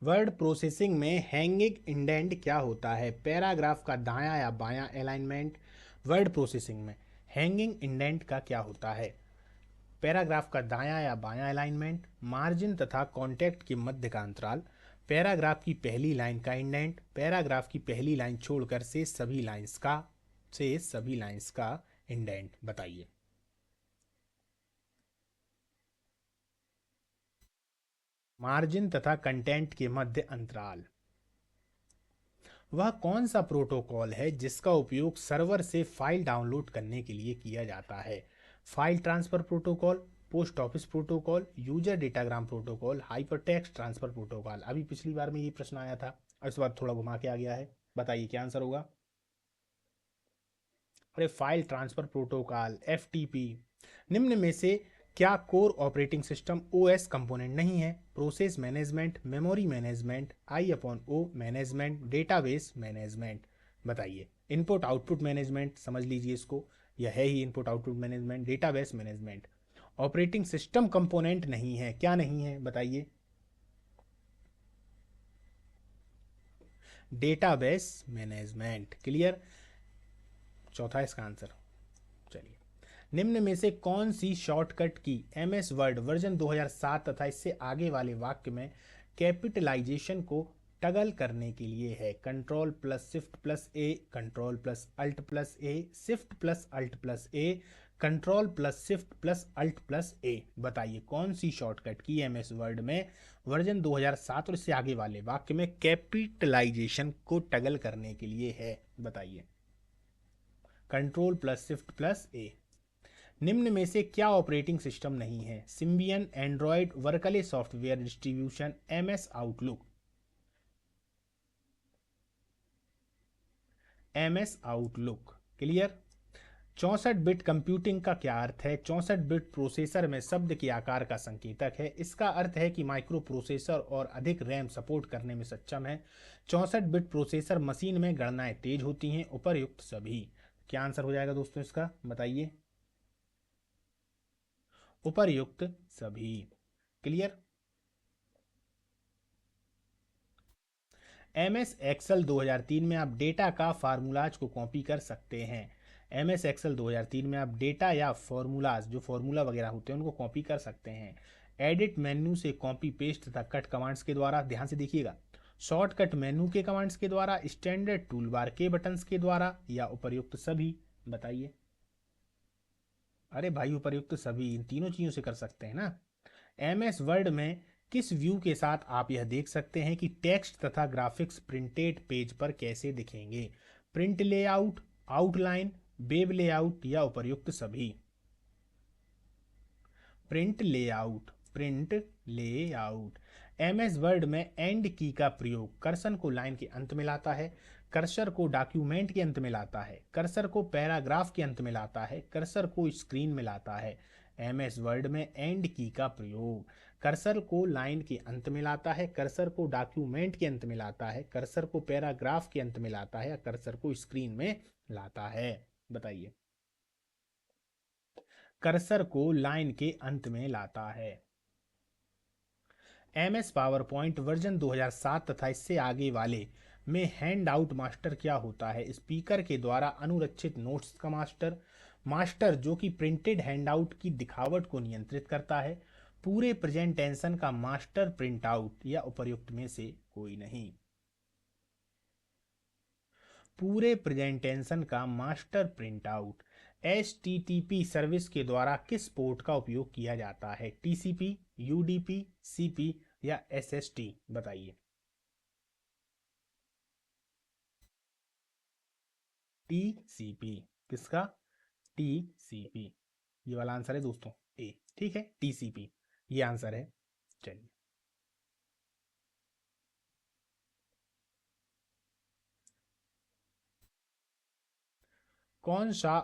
वर्ड प्रोसेसिंग में हैंगिंग इंडेंट क्या होता है? पैराग्राफ का दायां या बायां अलाइनमेंट। वर्ड प्रोसेसिंग में हैंगिंग इंडेंट का क्या होता है? पैराग्राफ का दायां या बायां अलाइनमेंट, मार्जिन तथा कॉन्टेक्ट के मध्य का अंतराल, पैराग्राफ की पहली लाइन का इंडेंट, पैराग्राफ की पहली लाइन छोड़कर से सभी लाइंस का इंडेंट। बताइए। मार्जिन तथा कंटेंट के मध्य अंतराल। वह कौन सा प्रोटोकॉल है जिसका उपयोग सर्वर से फाइल डाउनलोड करने के लिए किया जाता है? File transfer protocol, post office protocol, user datagram protocol, hypertext transfer protocol. अभी पिछली बार में ये प्रश्न आया था और इस बार थोड़ा घुमा के आ गया है। बताइए क्या आंसर होगा? अरे फाइल ट्रांसफर प्रोटोकॉल, एफटीपी। निम्न में से क्या core operating system OS component नहीं है? Process management, memory management, I upon O management, database management. बताइए। इनपुट आउटपुट मैनेजमेंट समझ लीजिए इसको, यह है ही input output management. Database management. Operating system component नहीं है, क्या नहीं है बताइए? Database management. क्लियर? चौथा इसका आंसर। चलिए। निम्न में से कौन सी shortcut key MS Word version 2007 तथा इससे आगे वाले वाक्य में कैपिटलाइजेशन को टगल करने के लिए है? Control plus shift plus A, control plus alt plus A, shift plus alt plus A, control plus shift plus alt plus A. बताइए कौन सी शॉर्टकट की एमएस वर्ड में वर्जन 2007 और इससे आगे वाले वाक्य में कैपिटलाइजेशन को टगल करने के लिए है? बताइए। कंट्रोल प्लस शिफ्ट प्लस ए। निम्न में से क्या ऑपरेटिंग सिस्टम नहीं है? Symbian, Android, Berkeley software distribution, MS outlook. MS outlook. Clear? 64 bit computing का क्या अर्थ है? 64 बिट प्रोसेसर में शब्द के आकार का संकेतक है। इसका अर्थ है कि माइक्रो प्रोसेसर और अधिक रैम सपोर्ट करने में सक्षम है। 64 बिट प्रोसेसर मशीन में गणनाएं तेज होती हैं। उपर्युक्त सभी। क्या आंसर हो जाएगा दोस्तों इसका? बताइए। उपर्युक्त सभी। क्लियर? एम एस एक्सल 2003 में आप डेटा का फार्मूलाज को कॉपी कर सकते हैं। एम एस एक्सल 2003 में आप डेटा या फार्मूलाज, जो फार्मूला वगैरह होते हैं, उनको कॉपी कर सकते हैं। एडिट मेन्यू से कॉपी पेस्ट तथा कट कमांड्स के द्वारा। ध्यान से देखिएगा। शॉर्टकट मेन्यू के कमांड्स के द्वारा, स्टैंडर्ड टूल बार के बटन्स के द्वारा, या उपर्युक्त सभी। बताइए। अरे भाई उपर्युक्त सभी, इन तीनों चीज़ों से कर सकते हैं ना। एम एस वर्ड में किस व्यू के साथ आप यह देख सकते हैं कि टेक्स्ट तथा ग्राफिक्स प्रिंटेड पेज पर कैसे दिखेंगे? Print layout, outline, web layout, या उपर्युक्त सभी। Print layout. Print layout. M S Word में एंड की का प्रयोग कर्सर को लाइन के अंत में लाता है, कर्सर को डॉक्यूमेंट के अंत में लाता है, कर्सर को पैराग्राफ के अंत में लाता है, कर्सर को स्क्रीन में लाता है। एम एस वर्ड में एंड की का प्रयोग कर्सर को लाइन के अंत में लाता है, कर्सर को डॉक्यूमेंट के अंत में लाता है, कर्सर को पैराग्राफ के अंत में लाता है, या कर्सर को स्क्रीन में लाता है। बताइए। कर्सर को लाइन के अंत में लाता है। M S PowerPoint version 2007 तथा इससे आगे वाले में हैंड आउट मास्टर क्या होता है? स्पीकर के द्वारा अनुरक्षित नोट्स का मास्टर, मास्टर जो कि प्रिंटेड हैंडआउट की दिखावट को नियंत्रित करता है, पूरे प्रेजेंटेशन का मास्टर प्रिंट आउट, या उपर्युक्त में से कोई नहीं। पूरे प्रेजेंटेशन का master print out. H T T P service के द्वारा किस पोर्ट का उपयोग किया जाता है? टीसीपी, यूडीपी, सीपी, या एसएसटी। बताइए। टीसीपी। किसका? टीसीपी। ये वाला आंसर है दोस्तों, ए। ठीक है, टीसीपी ये आंसर है। चलिए। कौन सा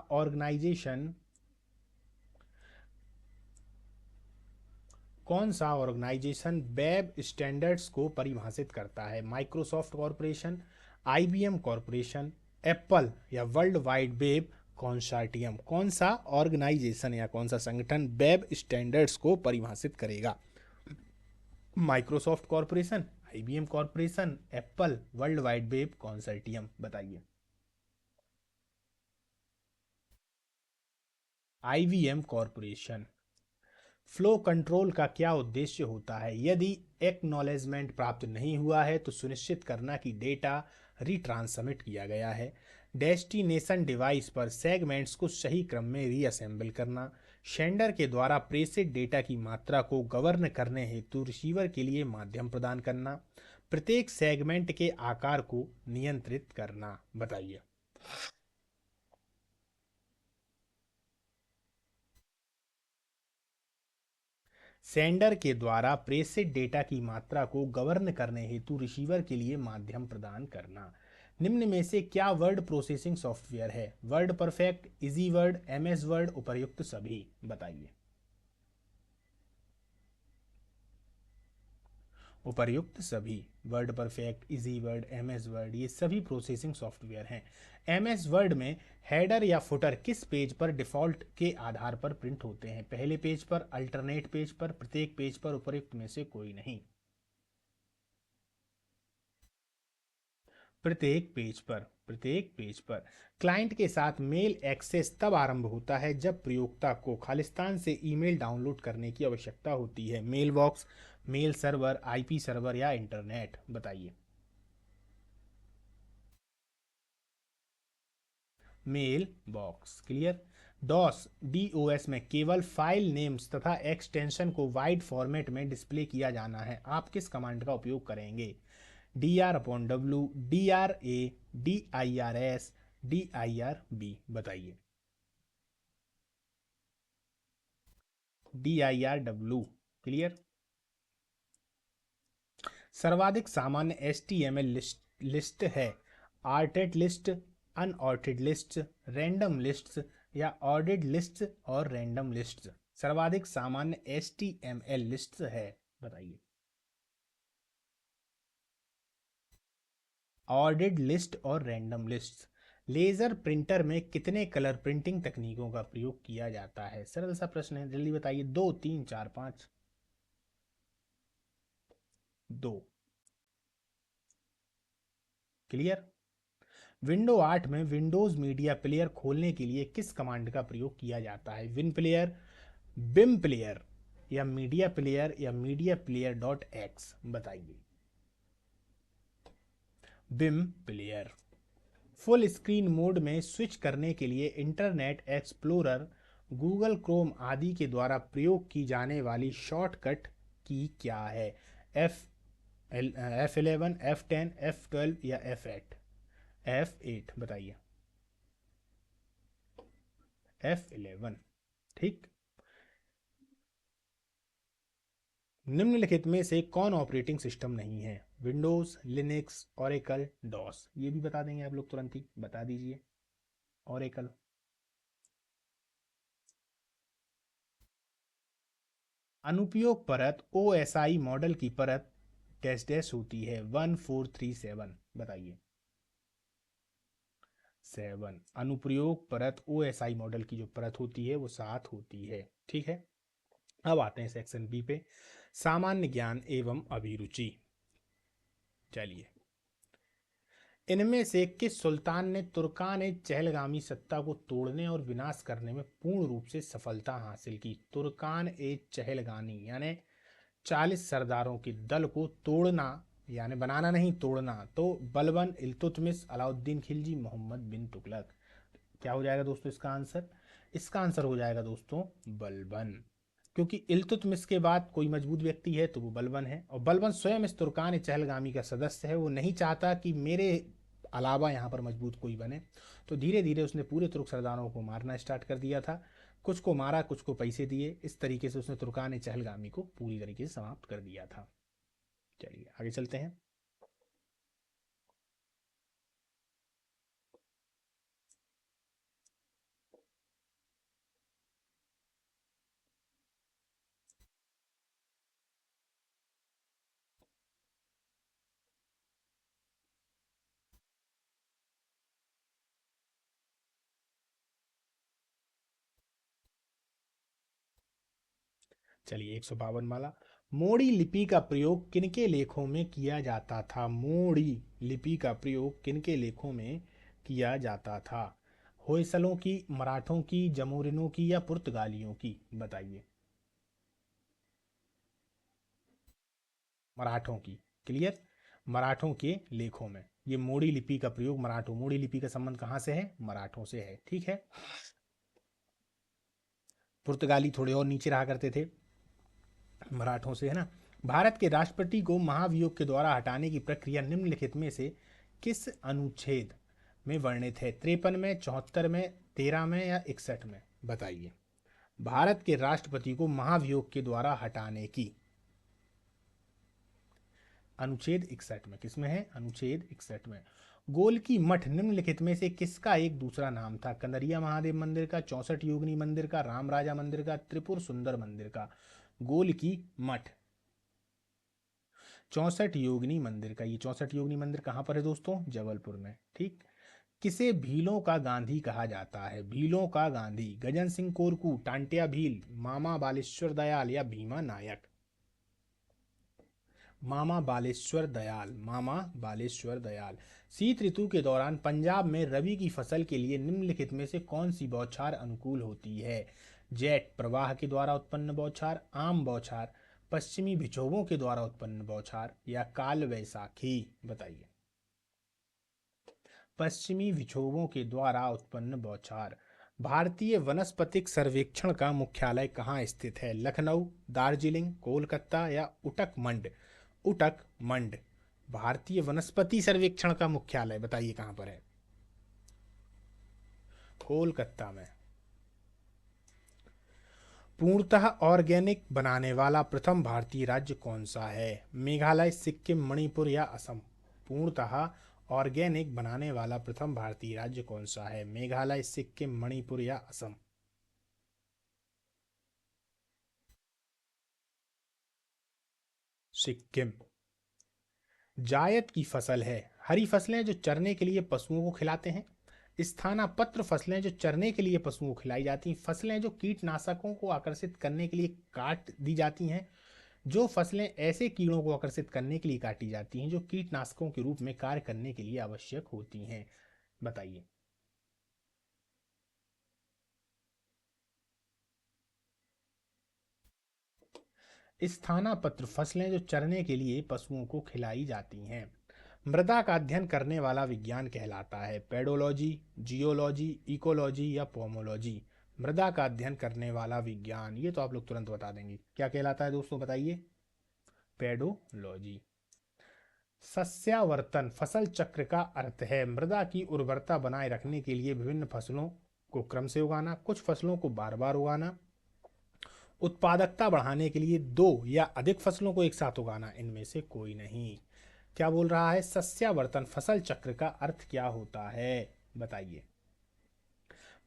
ऑर्गेनाइजेशन वेब स्टैंडर्ड्स को परिभाषित करता है? Microsoft Corporation, IBM Corporation, Apple या वर्ल्ड वाइड वेब कंसोर्टियम? कौन सा ऑर्गेनाइजेशन या कौन सा संगठन वेब स्टैंडर्ड्स को परिभाषित करेगा? Microsoft Corporation, IBM Corporation, Apple, World Wide Web Consortium? बताइए। IBM Corporation. फ्लो कंट्रोल का क्या उद्देश्य होता है? यदि एक्नॉलेजमेंट प्राप्त नहीं हुआ है तो सुनिश्चित करना कि डेटा रिट्रांसमिट किया गया है। डेस्टिनेशन डिवाइस पर सेगमेंट्स को सही क्रम में रीअसेंबल करना। सेंडर के द्वारा प्रेषित डेटा की मात्रा को गवर्न करने हेतु रिसीवर के लिए माध्यम प्रदान करना। प्रत्येक सेगमेंट के आकार को नियंत्रित करना। बताइए। सेंडर के द्वारा प्रेषित डेटा की मात्रा को गवर्न करने हेतु रिसीवर के लिए माध्यम प्रदान करना। निम्न में से क्या वर्ड प्रोसेसिंग सॉफ्टवेयर है? Word perfect, easy word, MS word, उपर्युक्त सभी? बताइए। उपर्युक्त सभी। Word perfect, easy word, MS word, ये सभी प्रोसेसिंग सॉफ्टवेयर हैं। एमएस वर्ड में हेडर या फुटर किस पेज पर डिफॉल्ट के आधार पर प्रिंट होते हैं? पहले पेज पर, अल्टरनेट पेज पर, प्रत्येक पेज पर, उपर्युक्त में से कोई नहीं? प्रत्येक पेज पर। क्लाइंट के साथ मेल एक्सेस तब आरंभ होता है जब प्रयोक्ता को खालिस्तान से ईमेल डाउनलोड करने की आवश्यकता होती है। Mail box, mail server, IP server या इंटरनेट? बताइए। Mail box. Clear. DOS, D O केवल फाइल नेम्स तथा एक्सटेंशन को वाइड फॉर्मेट में डिस्प्ले किया जाना है। आप किस कमांड का उपयोग करेंगे? DR/W, DRA, DIRS, DIRB? बताइए। DIRW। क्लियर। सर्वाधिक सामान्य HTML लिस्ट है? आर्टेड लिस्ट, अनऑर्टेड लिस्ट, रैंडम लिस्ट्स या ऑर्डर्ड लिस्ट्स और रैंडम लिस्ट्स? सर्वाधिक सामान्य HTML लिस्ट है। बताइए। ऑर्डर्ड लिस्ट और रैंडम लिस्ट्स। लेजर प्रिंटर में कितने कलर प्रिंटिंग तकनीकों का प्रयोग किया जाता है? सरल सा प्रश्न है, जल्दी बताइए। 2, 3, 4, 5? 2। क्लियर। विंडो 8 में विंडोज मीडिया प्लेयर खोलने के लिए किस कमांड का प्रयोग किया जाता है? विन प्लेयर, बिम प्लेयर या मीडिया प्लेयर डॉट एक्स? बताइए। बिम प्लेयर। फुल स्क्रीन मोड में स्विच करने के लिए इंटरनेट एक्सप्लोरर, गूगल क्रोम आदि के द्वारा प्रयोग की जाने वाली शॉर्टकट की क्या है? एफ F11, F10, F12 या F8? F8? बताइए। F11। ठीक। निम्नलिखित में से कौन ऑपरेटिंग सिस्टम नहीं है? Windows, Linux, Oracle, DOS? ये भी बता देंगे आप लोग, तुरंत ही बता दीजिए। ओरेकल। अनुप्रयोग परत OSI मॉडल की परत डैश डैश होती है? 1437? बताइए। 7। अनुप्रयोग परत OSI मॉडल की जो परत होती है वो 7 होती है। ठीक है। अब आते हैं सेक्शन बी पे, सामान्य ज्ञान एवं अभिरुचि। चलिए। इनमें से किस सुल्तान ने तुर्कान ए चहलगामी सत्ता को तोड़ने और विनाश करने में पूर्ण रूप से सफलता हासिल की? तुर्कान ए चहलगानी यानी 40 सरदारों के दल को तोड़ना, यानी बनाना नहीं तोड़ना, तो बलबन, इल्तुतमिश, अलाउद्दीन खिलजी, मोहम्मद बिन तुगलक? क्या हो जाएगा दोस्तों इसका आंसर? इसका आंसर हो जाएगा दोस्तों बलबन। क्योंकि इल्तुतमिश के बाद कोई मजबूत व्यक्ति है तो वो बलबन है, और बलबन स्वयं इस तुर्कान चहलगामी का सदस्य है। वो नहीं चाहता कि मेरे अलावा यहाँ पर मजबूत कोई बने, तो धीरे धीरे उसने पूरे तुर्क सरदारों को मारना स्टार्ट कर दिया था। कुछ को मारा, कुछ को पैसे दिए, इस तरीके से उसने तुर्कान चहलगामी को पूरी तरीके से समाप्त कर दिया था। चलिए आगे चलते हैं। चलिए 152 वाला, मोड़ी लिपि का प्रयोग किनके लेखों में किया जाता था? मोड़ी लिपि का प्रयोग किनके लेखों में किया जाता था? होयसलों की, मराठों की, जमोरिनों की या पुर्तगालियों की? बताइए। मराठों की। क्लियर। मराठों के लेखों में ये मोड़ी लिपि का प्रयोग, मराठों, मोड़ी लिपि का संबंध कहाँ से है? मराठों से है। ठीक है। पुर्तगाली थोड़े और नीचे रहा करते थे मराठों से, है ना। भारत के राष्ट्रपति को महाभियोग के द्वारा हटाने की प्रक्रिया निम्नलिखित में से किस अनुच्छेद में वर्णित है? 53 में, 74 में, 13 में या 61 में? बताइए। भारत के राष्ट्रपति को महाभियोग के द्वारा हटाने की, अनुच्छेद 61 में। किसमें है? अनुच्छेद 61 में। गोलकी मठ निम्नलिखित में से किसका एक दूसरा नाम था? कंदरिया महादेव मंदिर का, 64 योगिनी मंदिर का, राम राजा मंदिर का, त्रिपुर सुंदर मंदिर का? गोलकी मठ 64 योगिनी मंदिर का। ये 64 योगिनी मंदिर कहाँ पर है दोस्तों? जबलपुर में। ठीक। किसे भीलों का गांधी कहा जाता है? भीलों का गांधी गजन सिंह कोरकू, टांटिया भील, मामा बालेश्वर दयाल या भीमा नायक? मामा बालेश्वर दयाल, मामा बालेश्वर दयाल। शीत ऋतु के दौरान पंजाब में रबी की फसल के लिए निम्नलिखित में से कौन सी बौछार अनुकूल होती है? जेट प्रवाह के द्वारा उत्पन्न बौछार, आम बौछार, पश्चिमी विक्षोभों के द्वारा उत्पन्न बौछार या काल वैसाखी? बताइए। पश्चिमी विक्षोभों के द्वारा उत्पन्न बौछार। भारतीय वनस्पतिक सर्वेक्षण का मुख्यालय कहाँ स्थित है? लखनऊ, दार्जिलिंग, कोलकाता या उटक मंड? उटक मंड। भारतीय वनस्पति सर्वेक्षण का मुख्यालय बताइए कहाँ पर है? कोलकाता में। पूर्णतः ऑर्गेनिक बनाने वाला प्रथम भारतीय राज्य कौन सा है? मेघालय, सिक्किम, मणिपुर या असम? पूर्णतः ऑर्गेनिक बनाने वाला प्रथम भारतीय राज्य कौन सा है? मेघालय, सिक्किम, मणिपुर या असम? सिक्किम। जायद की फसल है। हरी फसलें जो चरने के लिए पशुओं को खिलाते हैं। स्थानापत्र फसलें जो चरने के लिए पशुओं को खिलाई जाती हैं। फसलें जो कीटनाशकों को आकर्षित करने के लिए काट दी जाती हैं। जो फसलें ऐसे कीड़ों को आकर्षित करने के लिए काटी जाती हैं जो कीटनाशकों के रूप में कार्य करने के लिए आवश्यक होती हैं? बताइए। स्थानापत्र फसलें जो चरने के लिए पशुओं को खिलाई जाती हैं। मृदा का अध्ययन करने वाला विज्ञान कहलाता है? पेडोलॉजी, जियोलॉजी, इकोलॉजी या पोमोलॉजी? मृदा का अध्ययन करने वाला विज्ञान, ये तो आप लोग तुरंत बता देंगे क्या कहलाता है दोस्तों? बताइए। पेडोलॉजी। सस्यावर्तन फसल चक्र का अर्थ है मृदा की उर्वरता बनाए रखने के लिए विभिन्न फसलों को क्रम से उगाना, कुछ फसलों को बार बार उगाना, उत्पादकता बढ़ाने के लिए दो या अधिक फसलों को एक साथ उगाना, इनमें से कोई नहीं। क्या बोल रहा है? सस्यावर्तन फसल चक्र का अर्थ क्या होता है? बताइए।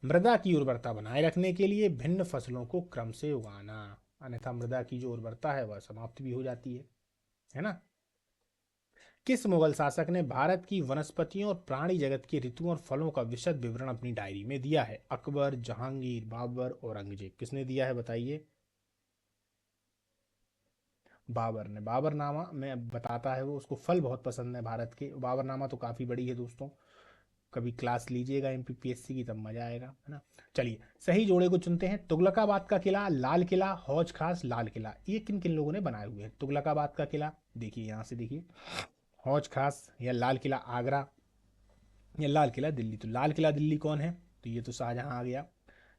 मृदा की उर्वरता बनाए रखने के लिए भिन्न फसलों को क्रम से उगाना, अन्यथा मृदा की जो उर्वरता है वह समाप्त भी हो जाती है ना। किस मुगल शासक ने भारत की वनस्पतियों और प्राणी जगत के ऋतुओं और फलों का विशद विवरण अपनी डायरी में दिया है? अकबर, जहांगीर, बाबर, औरंगजेब? किसने दिया है बताइए? बाबर ने। बाबरनामा में बताता है वो, उसको फल बहुत पसंद है भारत के। बाबरनामा तो काफ़ी बड़ी है दोस्तों, कभी क्लास लीजिएगा एमपीपीएससी की, तब मजा आएगा, है ना। चलिए सही जोड़े को चुनते हैं। तुगलकाबाद का किला, लाल किला, हौज खास, लाल किला, ये किन किन लोगों ने बनाए हुए हैं? तुगलकाबाद का किला देखिए यहाँ से, देखिए, हौज खास या लाल किला आगरा या लाल किला दिल्ली? तो लाल किला दिल्ली कौन है? तो ये तो शाहजहां आ गया,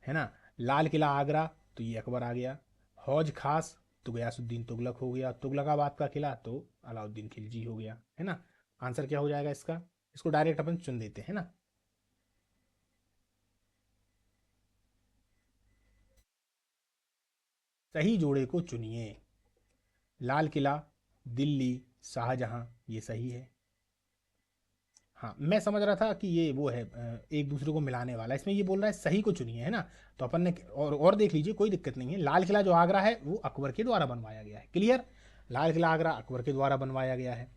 है ना। लाल किला आगरा तो ये अकबर आ गया। हौज खास तो गयासुद्दीन तुगलक हो गया। तुगलकाबाद का किला तो अलाउद्दीन खिलजी हो गया, है ना। आंसर क्या हो जाएगा इसका? इसको डायरेक्ट अपन चुन देते हैं ना। सही जोड़े को चुनिए। लाल किला, दिल्ली, शाहजहां, ये सही है। हाँ, मैं समझ रहा था कि ये वो है एक दूसरे को मिलाने वाला। इसमें ये बोल रहा है सही को चुनिए, है ना। तो अपन ने और देख लीजिए, कोई दिक्कत नहीं है। लाल किला जो आगरा है वो अकबर के द्वारा बनवाया गया है। क्लियर। लाल किला आगरा अकबर के द्वारा बनवाया गया है।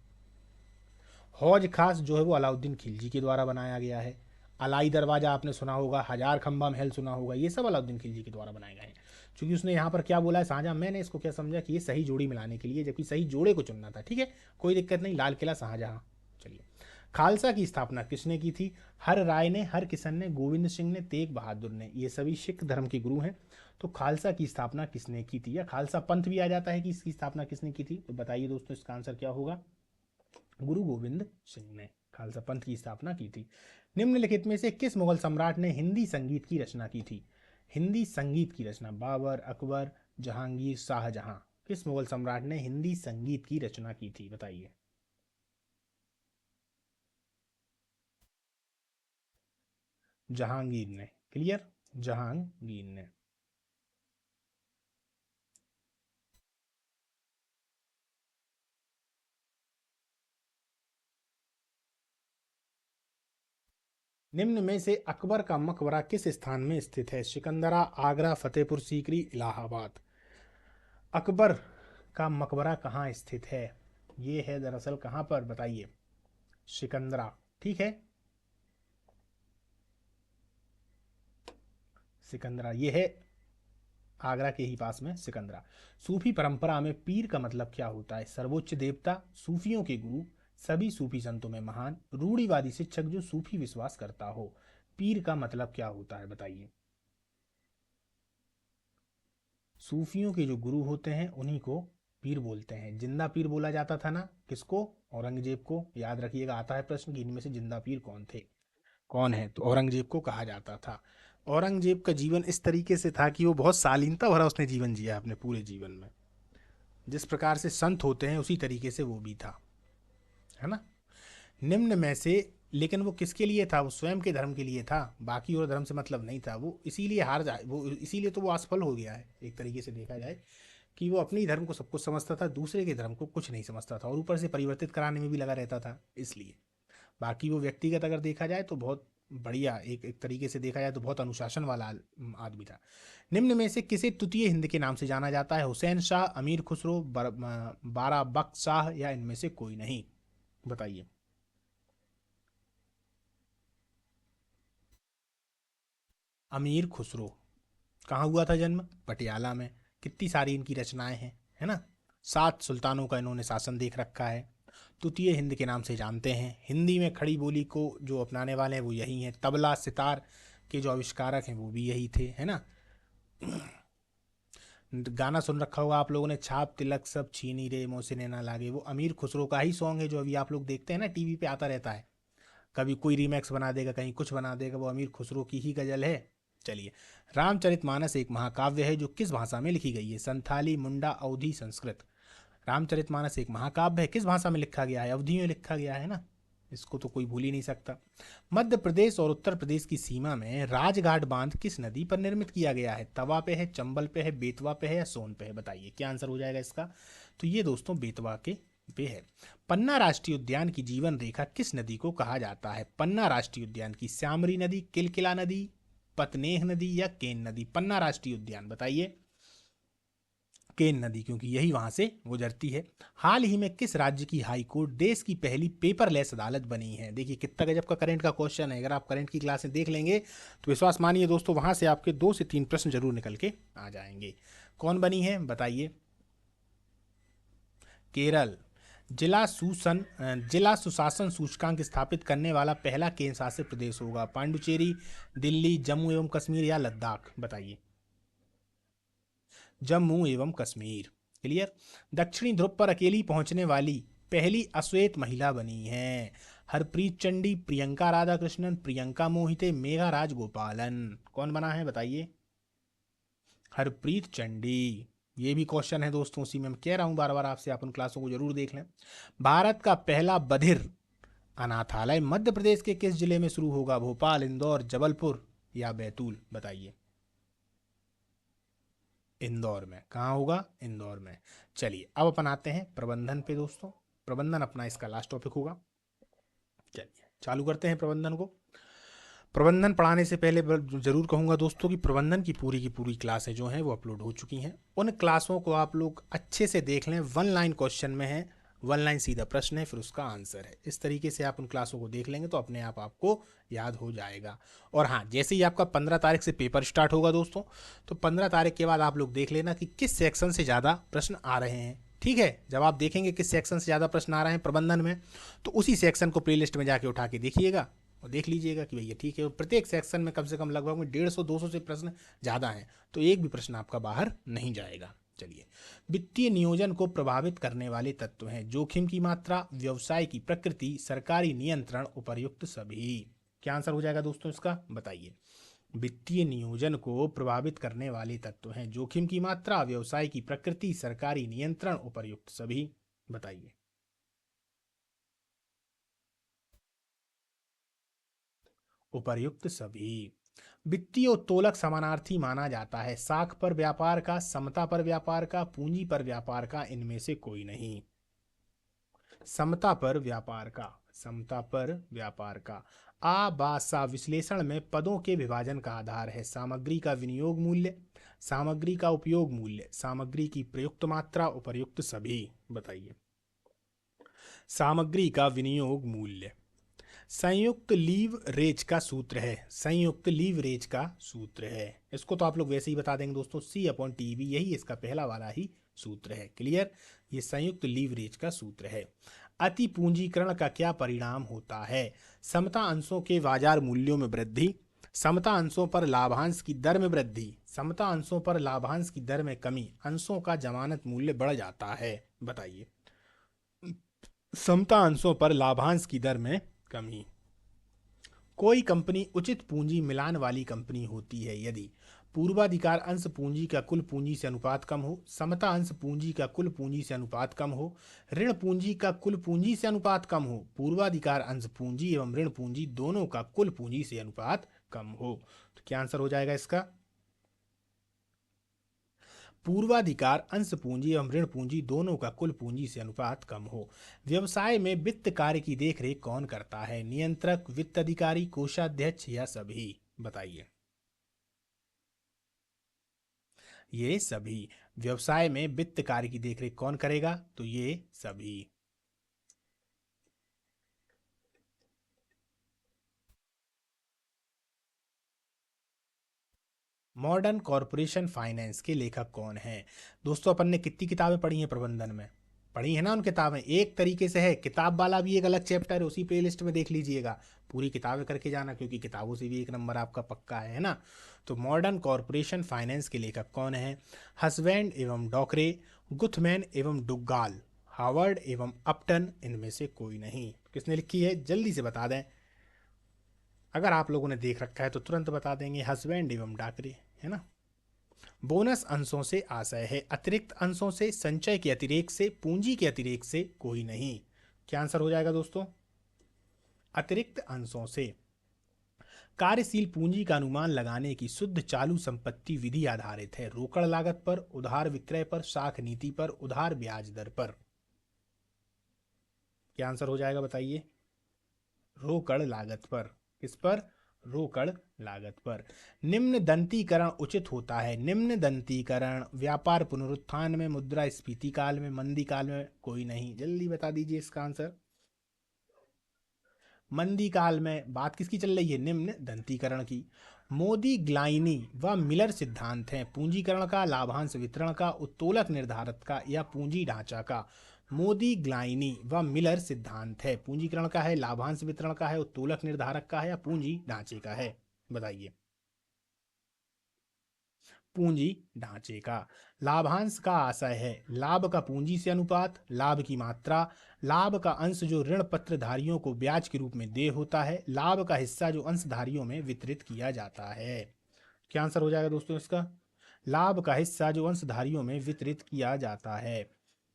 हौज खास जो है वो अलाउद्दीन खिलजी के द्वारा बनाया गया है। अलाई दरवाजा आपने सुना होगा, हजार खंबा महल सुना होगा, ये सब अलाउद्दीन खिलजी के द्वारा बनाए गए हैं। क्योंकि उसने यहाँ पर क्या बोला है शाहजहां, मैंने इसको क्या समझा कि ये सही जोड़ी मिलाने के लिए, जबकि सही जोड़े को चुनना था। ठीक है, कोई दिक्कत नहीं, लाल किला शाहजहां। चलिए, खालसा की स्थापना किसने की थी? हर राय ने, हर किशन ने, गोविंद सिंह ने, तेग बहादुर ने। ये सभी सिख धर्म के गुरु हैं। तो खालसा की स्थापना किसने की थी, या खालसा पंथ भी आ जाता है कि इसकी स्थापना किसने की थी? तो बताइए दोस्तों, इसका आंसर क्या होगा? गुरु गोविंद सिंह ने खालसा पंथ की स्थापना की थी। निम्नलिखित में से किस मुगल सम्राट ने हिंदी संगीत की रचना की थी? हिंदी संगीत की रचना, बाबर, अकबर, जहांगीर, शाहजहां। किस मुगल सम्राट ने हिंदी संगीत की रचना की थी, बताइए। जहांगीर ने। क्लियर, जहांगीर ने। निम्न में से अकबर का मकबरा किस स्थान में स्थित है? सिकंदरा, आगरा, फतेहपुर सीकरी, इलाहाबाद। अकबर का मकबरा कहाँ स्थित है? ये है दरअसल कहाँ पर, बताइए। सिकंदरा। ठीक है, सिकंदरा ये है आगरा के ही पास में सिकंदरा। सूफी परंपरा में पीर का मतलब क्या होता है? सर्वोच्च देवता, सूफियों के गुरु, सभी सूफी संतों में महान, रूढ़िवादी शिक्षक जो सूफी विश्वास करता हो। पीर का मतलब क्या होता है, बताइए। सूफियों के जो गुरु होते हैं उन्हीं को पीर बोलते हैं। जिंदा पीर बोला जाता था ना, किसको? औरंगजेब को। याद रखिएगा, आता है प्रश्न कि इनमें से जिंदा पीर कौन थे, कौन है? तो औरंगजेब को कहा जाता था। औरंगजेब का जीवन इस तरीके से था कि वो बहुत शालीनता भरा उसने जीवन जिया अपने पूरे जीवन में। जिस प्रकार से संत होते हैं उसी तरीके से वो भी था, है ना। निम्न में से, लेकिन वो किसके लिए था? वो स्वयं के धर्म के लिए था, बाकी और धर्म से मतलब नहीं था। वो इसीलिए हार जाए, वो इसीलिए तो वो असफल हो गया है एक तरीके से देखा जाए, कि वो अपनी धर्म को सब कुछ समझता था, दूसरे के धर्म को कुछ नहीं समझता था, और ऊपर से परिवर्तित कराने में भी लगा रहता था, इसलिए। बाकी वो व्यक्तिगत अगर देखा जाए तो बहुत बढ़िया, एक तरीके से देखा जाए तो बहुत अनुशासन वाला आदमी था। निम्न में से किसे तृतीय हिंद के नाम से जाना जाता है? हुसैन शाह, अमीर खुसरो, बारा बख्त शाह, या इनमें से कोई नहीं, बताइए। अमीर खुसरो। कहाँ हुआ था जन्म? पटियाला में। कितनी सारी इनकी रचनाएं हैं, है ना। 7 सुल्तानों का इन्होंने शासन देख रखा है। तृतीय हिंद के नाम से जानते हैं। हिंदी में खड़ी बोली को जो अपनाने वाले हैं वो यही हैं। तबला सितार के जो आविष्कारक हैं वो भी यही थे, है ना। गाना सुन रखा होगा आप लोगों ने, छाप तिलक सब छीनी रे मोहसिने ना लागे। वो अमीर खुसरो का ही सॉन्ग है जो अभी आप लोग देखते हैं ना, टीवी पे आता रहता है। कभी कोई रीमैक्स बना देगा, कहीं कुछ बना देगा, वो अमीर खुसरो की ही गजल है। चलिए, रामचरितमानस एक महाकाव्य है जो किस भाषा में लिखी गई है? संथाली, मुंडा, अवधी, संस्कृत। रामचरितमानस एक महाकाव्य है, किस भाषा में लिखा गया है? अवधी में लिखा गया है ना, इसको तो कोई भूल ही नहीं सकता। मध्य प्रदेश और उत्तर प्रदेश की सीमा में राजघाट बांध किस नदी पर निर्मित किया गया है? तवा पे है, चंबल पे है, बेतवा पे है, या सोन पे है? बताइए क्या आंसर हो जाएगा इसका। तो ये दोस्तों बेतवा के पे है। पन्ना राष्ट्रीय उद्यान की जीवन रेखा किस नदी को कहा जाता है? पन्ना राष्ट्रीय उद्यान की श्यामरी नदी, किलकिला नदी, पतनेह नदी, या केन नदी? पन्ना राष्ट्रीय उद्यान, बताइए। केन नदी, क्योंकि यही वहां से गुजरती है। हाल ही में किस राज्य की हाई कोर्ट देश की पहली पेपरलेस अदालत बनी है? देखिए कितना गजब का करंट का क्वेश्चन है। अगर आप करंट की क्लासें देख लेंगे तो विश्वास मानिए दोस्तों, वहां से आपके 2 से 3 प्रश्न जरूर निकल के आ जाएंगे। कौन बनी है, बताइए। केरल। जिला सुशासन सूचकांक स्थापित करने वाला पहला केंद्र शासित प्रदेश होगा? पांडुचेरी, दिल्ली, जम्मू एवं कश्मीर, या लद्दाख? बताइए। जम्मू एवं कश्मीर। क्लियर। दक्षिणी ध्रुव पर अकेली पहुंचने वाली पहली अश्वेत महिला बनी है? हरप्रीत चंडी, प्रियंका राधाकृष्णन, प्रियंका मोहिते, मेघा राजगोपालन। कौन बना है, बताइए। हरप्रीत चंडी। ये भी क्वेश्चन है दोस्तों, उसी में मैं कह रहा हूं बार बार आपसे, आप उन क्लासों को जरूर देख लें। भारत का पहला बधिर अनाथालय मध्य प्रदेश के किस जिले में शुरू होगा? भोपाल, इंदौर, जबलपुर, या बैतूल? बताइए। इंदौर में। कहाँ होगा? इंदौर में। चलिए अब अपन आते हैं प्रबंधन पे दोस्तों। प्रबंधन अपना इसका लास्ट टॉपिक होगा। चलिए चालू करते हैं प्रबंधन को। प्रबंधन पढ़ाने से पहले जरूर कहूँगा दोस्तों कि प्रबंधन की पूरी क्लासें जो हैं वो अपलोड हो चुकी हैं। उन क्लासों को आप लोग अच्छे से देख लें, 1 लाइन क्वेश्चन में है, वन लाइन सीधा प्रश्न है, फिर उसका आंसर है। इस तरीके से आप उन क्लासों को देख लेंगे तो अपने आप आपको याद हो जाएगा। और हाँ, जैसे ही आपका 15 तारीख से पेपर स्टार्ट होगा दोस्तों, तो 15 तारीख के बाद आप लोग देख लेना कि किस सेक्शन से ज़्यादा प्रश्न आ रहे हैं। ठीक है, जब आप देखेंगे किस सेक्शन से ज़्यादा प्रश्न आ रहे हैं प्रबंधन में, तो उसी सेक्शन को प्लेलिस्ट में जाके उठा के देखिएगा और देख लीजिएगा कि भैया ठीक है। और प्रत्येक सेक्शन में कम से कम लगभग में 150-200 से प्रश्न ज़्यादा हैं, तो एक भी प्रश्न आपका बाहर नहीं जाएगा। चलिए, वित्तीय नियोजन को प्रभावित करने वाले तत्व हैं जोखिम की मात्रा, व्यवसाय की प्रकृति, सरकारी नियंत्रण, उपर्युक्त सभी। क्या आंसर हो जाएगा दोस्तों इसका, बताइए। वित्तीय नियोजन को प्रभावित करने वाले तत्व हैं जोखिम की मात्रा, व्यवसाय की प्रकृति, सरकारी नियंत्रण, उपर्युक्त सभी। बताइए। उपर्युक्त सभी। वित्तीय उत्तोलक समानार्थी माना जाता है साख पर व्यापार का, समता पर व्यापार का, पूंजी पर व्यापार का, इनमें से कोई नहीं। समता पर व्यापार का, समता पर व्यापार का। आबासा विश्लेषण में पदों के विभाजन का आधार है सामग्री का विनियोग मूल्य, सामग्री का उपयोग मूल्य, सामग्री की प्रयुक्त मात्रा, उपर्युक्त सभी। बताइए। सामग्री का विनियोग मूल्य संयुक्त लीवरेज का सूत्र है, संयुक्त लीवरेज का सूत्र है। इसको तो आप लोग वैसे ही बता देंगे दोस्तों, C/TB, यही इसका पहला वाला ही सूत्र है। क्लियर, ये संयुक्त लीवरेज का सूत्र है। अति पूंजीकरण का क्या परिणाम होता है, समता अंशों के बाजार मूल्यों में वृद्धि, समता अंशों पर लाभांश की दर में वृद्धि, समता अंशों पर लाभांश की दर में कमी, अंशों का जमानत मूल्य बढ़ जाता है। बताइए। समता अंशों पर लाभांश की दर में कमी। कोई कंपनी उचित पूंजी मिलान वाली कंपनी होती है यदि पूर्वाधिकार अंश पूंजी का कुल पूंजी से अनुपात कम हो, समता अंश पूंजी का कुल पूंजी से अनुपात कम हो, ऋण पूंजी का कुल पूंजी से अनुपात कम हो, पूर्वाधिकार अंश पूंजी एवं ऋण पूंजी दोनों का कुल पूंजी से अनुपात कम हो। तो क्या आंसर हो जाएगा इसका, पूर्वाधिकार अंश पूंजी एवं ऋण पूंजी दोनों का कुल पूंजी से अनुपात कम हो। व्यवसाय में वित्त कार्य की देखरेख कौन करता है, नियंत्रक, वित्त अधिकारी, कोषाध्यक्ष या सभी। बताइए। ये सभी। व्यवसाय में वित्त कार्य की देखरेख कौन करेगा, तो ये सभी। मॉडर्न कॉरपोरेशन फाइनेंस के लेखक कौन हैं दोस्तों। अपन ने कितनी किताबें पढ़ी हैं प्रबंधन में, पढ़ी है ना उन किताबें। एक तरीके से है, किताब वाला भी एक अलग चैप्टर है, उसी प्लेलिस्ट में देख लीजिएगा। पूरी किताबें करके जाना, क्योंकि किताबों से भी एक नंबर आपका पक्का है ना। तो मॉडर्न कॉरपोरेशन फाइनेंस के लेखक कौन है, हसबैंड एवं डॉकरे, गुथमैन एवं डुग्गाल, हावर्ड एवं अपटन, इनमें से कोई नहीं। किसने लिखी है, जल्दी से बता दें। अगर आप लोगों ने देख रखा है तो तुरंत बता देंगे, हसबैंड एवं डाकरे, है ना। बोनस अंशों से आशय है अतिरिक्त अंशों से, संचय के अतिरेक से, पूंजी के अतिरेक से कोई नहीं। क्या आंसर हो जाएगा दोस्तों, अतिरिक्त अंशों से। कार्यशील पूंजी का अनुमान लगाने की शुद्ध चालू संपत्ति विधि आधारित है रोकड़ लागत पर, उधार विक्रय पर, साख नीति पर, उधार ब्याज दर पर। क्या आंसर हो जाएगा, बताइए। रोकड़ लागत पर। किस पर, रोकड़ लागत पर। निम्न दंतीकरण उचित होता है, निम्न दंतीकरण व्यापार पुनरुत्थान में, मुद्रा स्फीति काल में, मंदी काल में, कोई नहीं। जल्दी बता दीजिए इसका आंसर। मंदी काल में बात किसकी चल रही है, निम्न दंतीकरण की। मोदी ग्लाइनी व मिलर सिद्धांत हैं पूंजीकरण का, लाभांश वितरण का, उत्तोलक निर्धारक का या पूंजी ढांचा का। मोदी ग्लाइनी व मिलर सिद्धांत है पूंजीकरण का है, लाभांश वितरण का है, उत्तोलक निर्धारक का है या पूंजी ढांचे का है। बताइए। पूंजी ढांचे का। लाभांश का आशय है लाभ का पूंजी से अनुपात, लाभ की मात्रा, लाभ का अंश जो ऋण पत्रधारियों को ब्याज के रूप में देय होता है, लाभ का हिस्सा जो अंशधारियों में वितरित किया जाता है। क्या आंसर हो जाएगा दोस्तों इसका, लाभ का हिस्सा जो अंशधारियों में वितरित किया जाता है।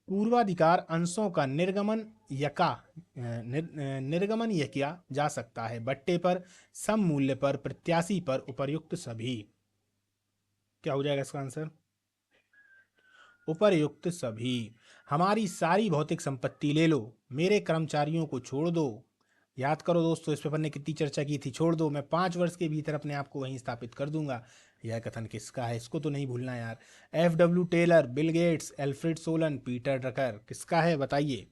पूर्वाधिकार अंशों का निर्गमन यका निर्गमन यह किया जा सकता है बट्टे पर, सम मूल्य पर, प्रत्याशी पर, उपर्युक्त सभी। क्या हो जाएगा इसका आंसर, उपर्युक्त सभी। हमारी सारी भौतिक संपत्ति ले लो, मेरे कर्मचारियों को छोड़ दो। याद करो दोस्तों, इस पेपर ने कितनी चर्चा की थी, छोड़ दो, मैं 5 वर्ष के भीतर अपने आप को वहीं स्थापित कर दूंगा। यह कथन किसका है, इसको तो नहीं भूलना यार। FW Taylor, Bill Gates, Alfred Sloan, Peter Drucker, किसका है बताइए।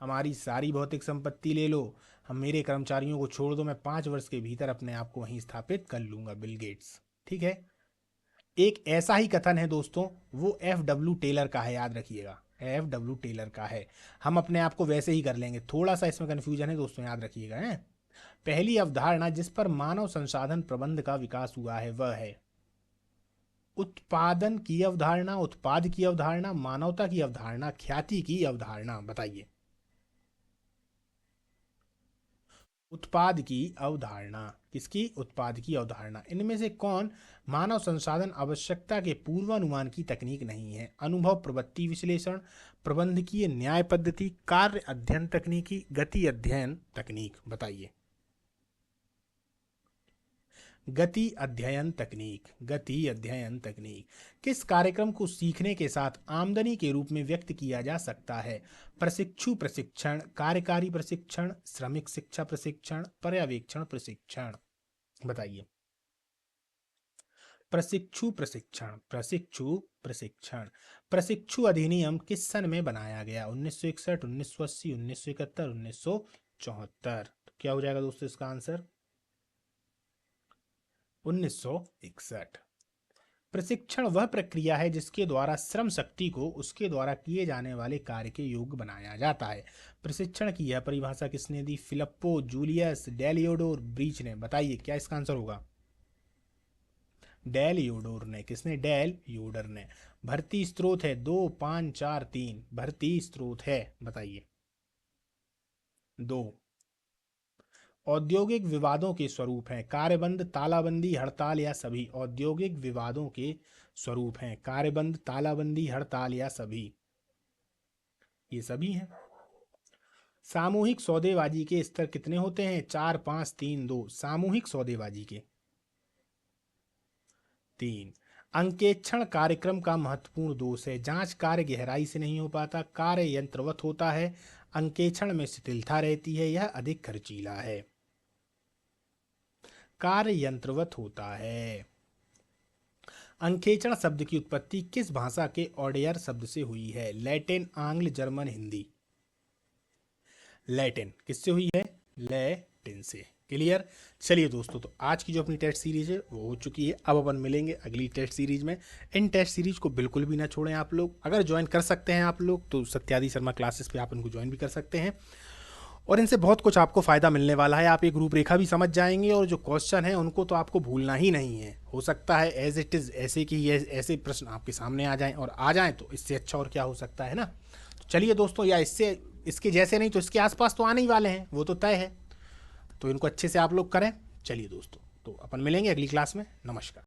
हमारी सारी भौतिक संपत्ति ले लो, हम मेरे कर्मचारियों को छोड़ दो, मैं 5 वर्ष के भीतर अपने आप को वहीं स्थापित कर लूंगा, बिल गेट्स। ठीक है। एक ऐसा ही कथन है दोस्तों, वो F.W. टेलर का है, याद रखिएगा, F.W. टेलर का है। हम अपने आप को वैसे ही कर लेंगे, थोड़ा सा इसमें कन्फ्यूजन है दोस्तों, याद रखिएगा है। पहली अवधारणा जिस पर मानव संसाधन प्रबंध का विकास हुआ है वह है उत्पादन की अवधारणा, उत्पाद की अवधारणा, मानवता की अवधारणा, ख्याति की अवधारणा। बताइए। उत्पाद की अवधारणा। किसकी? उत्पाद की अवधारणा। इनमें से कौन मानव संसाधन आवश्यकता के पूर्वानुमान की तकनीक नहीं है? अनुभव प्रवृत्ति विश्लेषण, प्रबंधकीय न्याय पद्धति, कार्य अध्ययन तकनीकी, गति अध्ययन तकनीक। बताइए। गति अध्ययन तकनीक। गति अध्ययन तकनीक। किस कार्यक्रम को सीखने के साथ आमदनी के रूप में व्यक्त किया जा सकता है? प्रशिक्षु प्रशिक्षण, कार्यकारी प्रशिक्षण, श्रमिक शिक्षा प्रशिक्षण, पर्यवेक्षण प्रशिक्षण। बताइए। प्रशिक्षु प्रशिक्षण। प्रशिक्षु प्रशिक्षण। प्रशिक्षु अधिनियम किस सन में बनाया गया? 1961, 1980, 1971, 1974। तो क्या हो जाएगा दोस्तों इसका आंसर? 1961। प्रशिक्षण वह प्रक्रिया है जिसके द्वारा श्रम शक्ति को उसके द्वारा किए जाने वाले कार्य के योग्य बनाया जाता है। प्रशिक्षण की यह परिभाषा किसने दी? फिलिप्पो, जूलियस, डेलियोडोर, ब्रीच ने। बताइए क्या इसका आंसर होगा? डेल योडोर ने। किसने? डेल योडर ने। भर्ती स्रोत है 2, 5, 4, 3। भर्ती स्रोत है, बताइए, 2। औद्योगिक विवादों के स्वरूप हैं कार्यबंद, तालाबंदी, हड़ताल या सभी। औद्योगिक विवादों के स्वरूप हैं कार्यबंद, तालाबंदी, हड़ताल या सभी। ये सभी हैं। सामूहिक सौदेबाजी के स्तर कितने होते हैं? 4, 5, 3, 2। सामूहिक सौदेबाजी के 3। अंकेक्षण कार्यक्रम का महत्वपूर्ण दोष है जांच कार्य गहराई से नहीं हो पाता, कार्य यंत्रवत होता है, अंकेक्षण में शिथिलता रहती है, यह अधिक खर्चीला है। कार्य यंत्रवत होता है। अंकेक्षण शब्द की उत्पत्ति किस भाषा के ऑडियर शब्द से हुई है? लैटिन, आंग्ल, जर्मन, हिंदी। लैटिन। किससे हुई है? लैटिन से। क्लियर। चलिए दोस्तों, तो आज की जो अपनी टेस्ट सीरीज है वो हो चुकी है। अब अपन मिलेंगे अगली टेस्ट सीरीज में। इन टेस्ट सीरीज को बिल्कुल भी ना छोड़ें आप लोग। अगर ज्वाइन कर सकते हैं आप लोग तो सत्यादि शर्मा क्लासेस पे आप इनको ज्वाइन भी कर सकते हैं, और इनसे बहुत कुछ आपको फ़ायदा मिलने वाला है। आप एक रूपरेखा भी समझ जाएंगे, और जो क्वेश्चन है उनको तो आपको भूलना ही नहीं है। हो सकता है एज इट इज़ ऐसे कि ये ऐसे प्रश्न आपके सामने आ जाएं, और आ जाएं तो इससे अच्छा और क्या हो सकता है ना। तो चलिए दोस्तों, या इससे इसके जैसे नहीं तो इसके आसपास तो आने ही वाले हैं, वो तो तय है। तो इनको अच्छे से आप लोग करें। चलिए दोस्तों, तो अपन मिलेंगे अगली क्लास में। नमस्कार।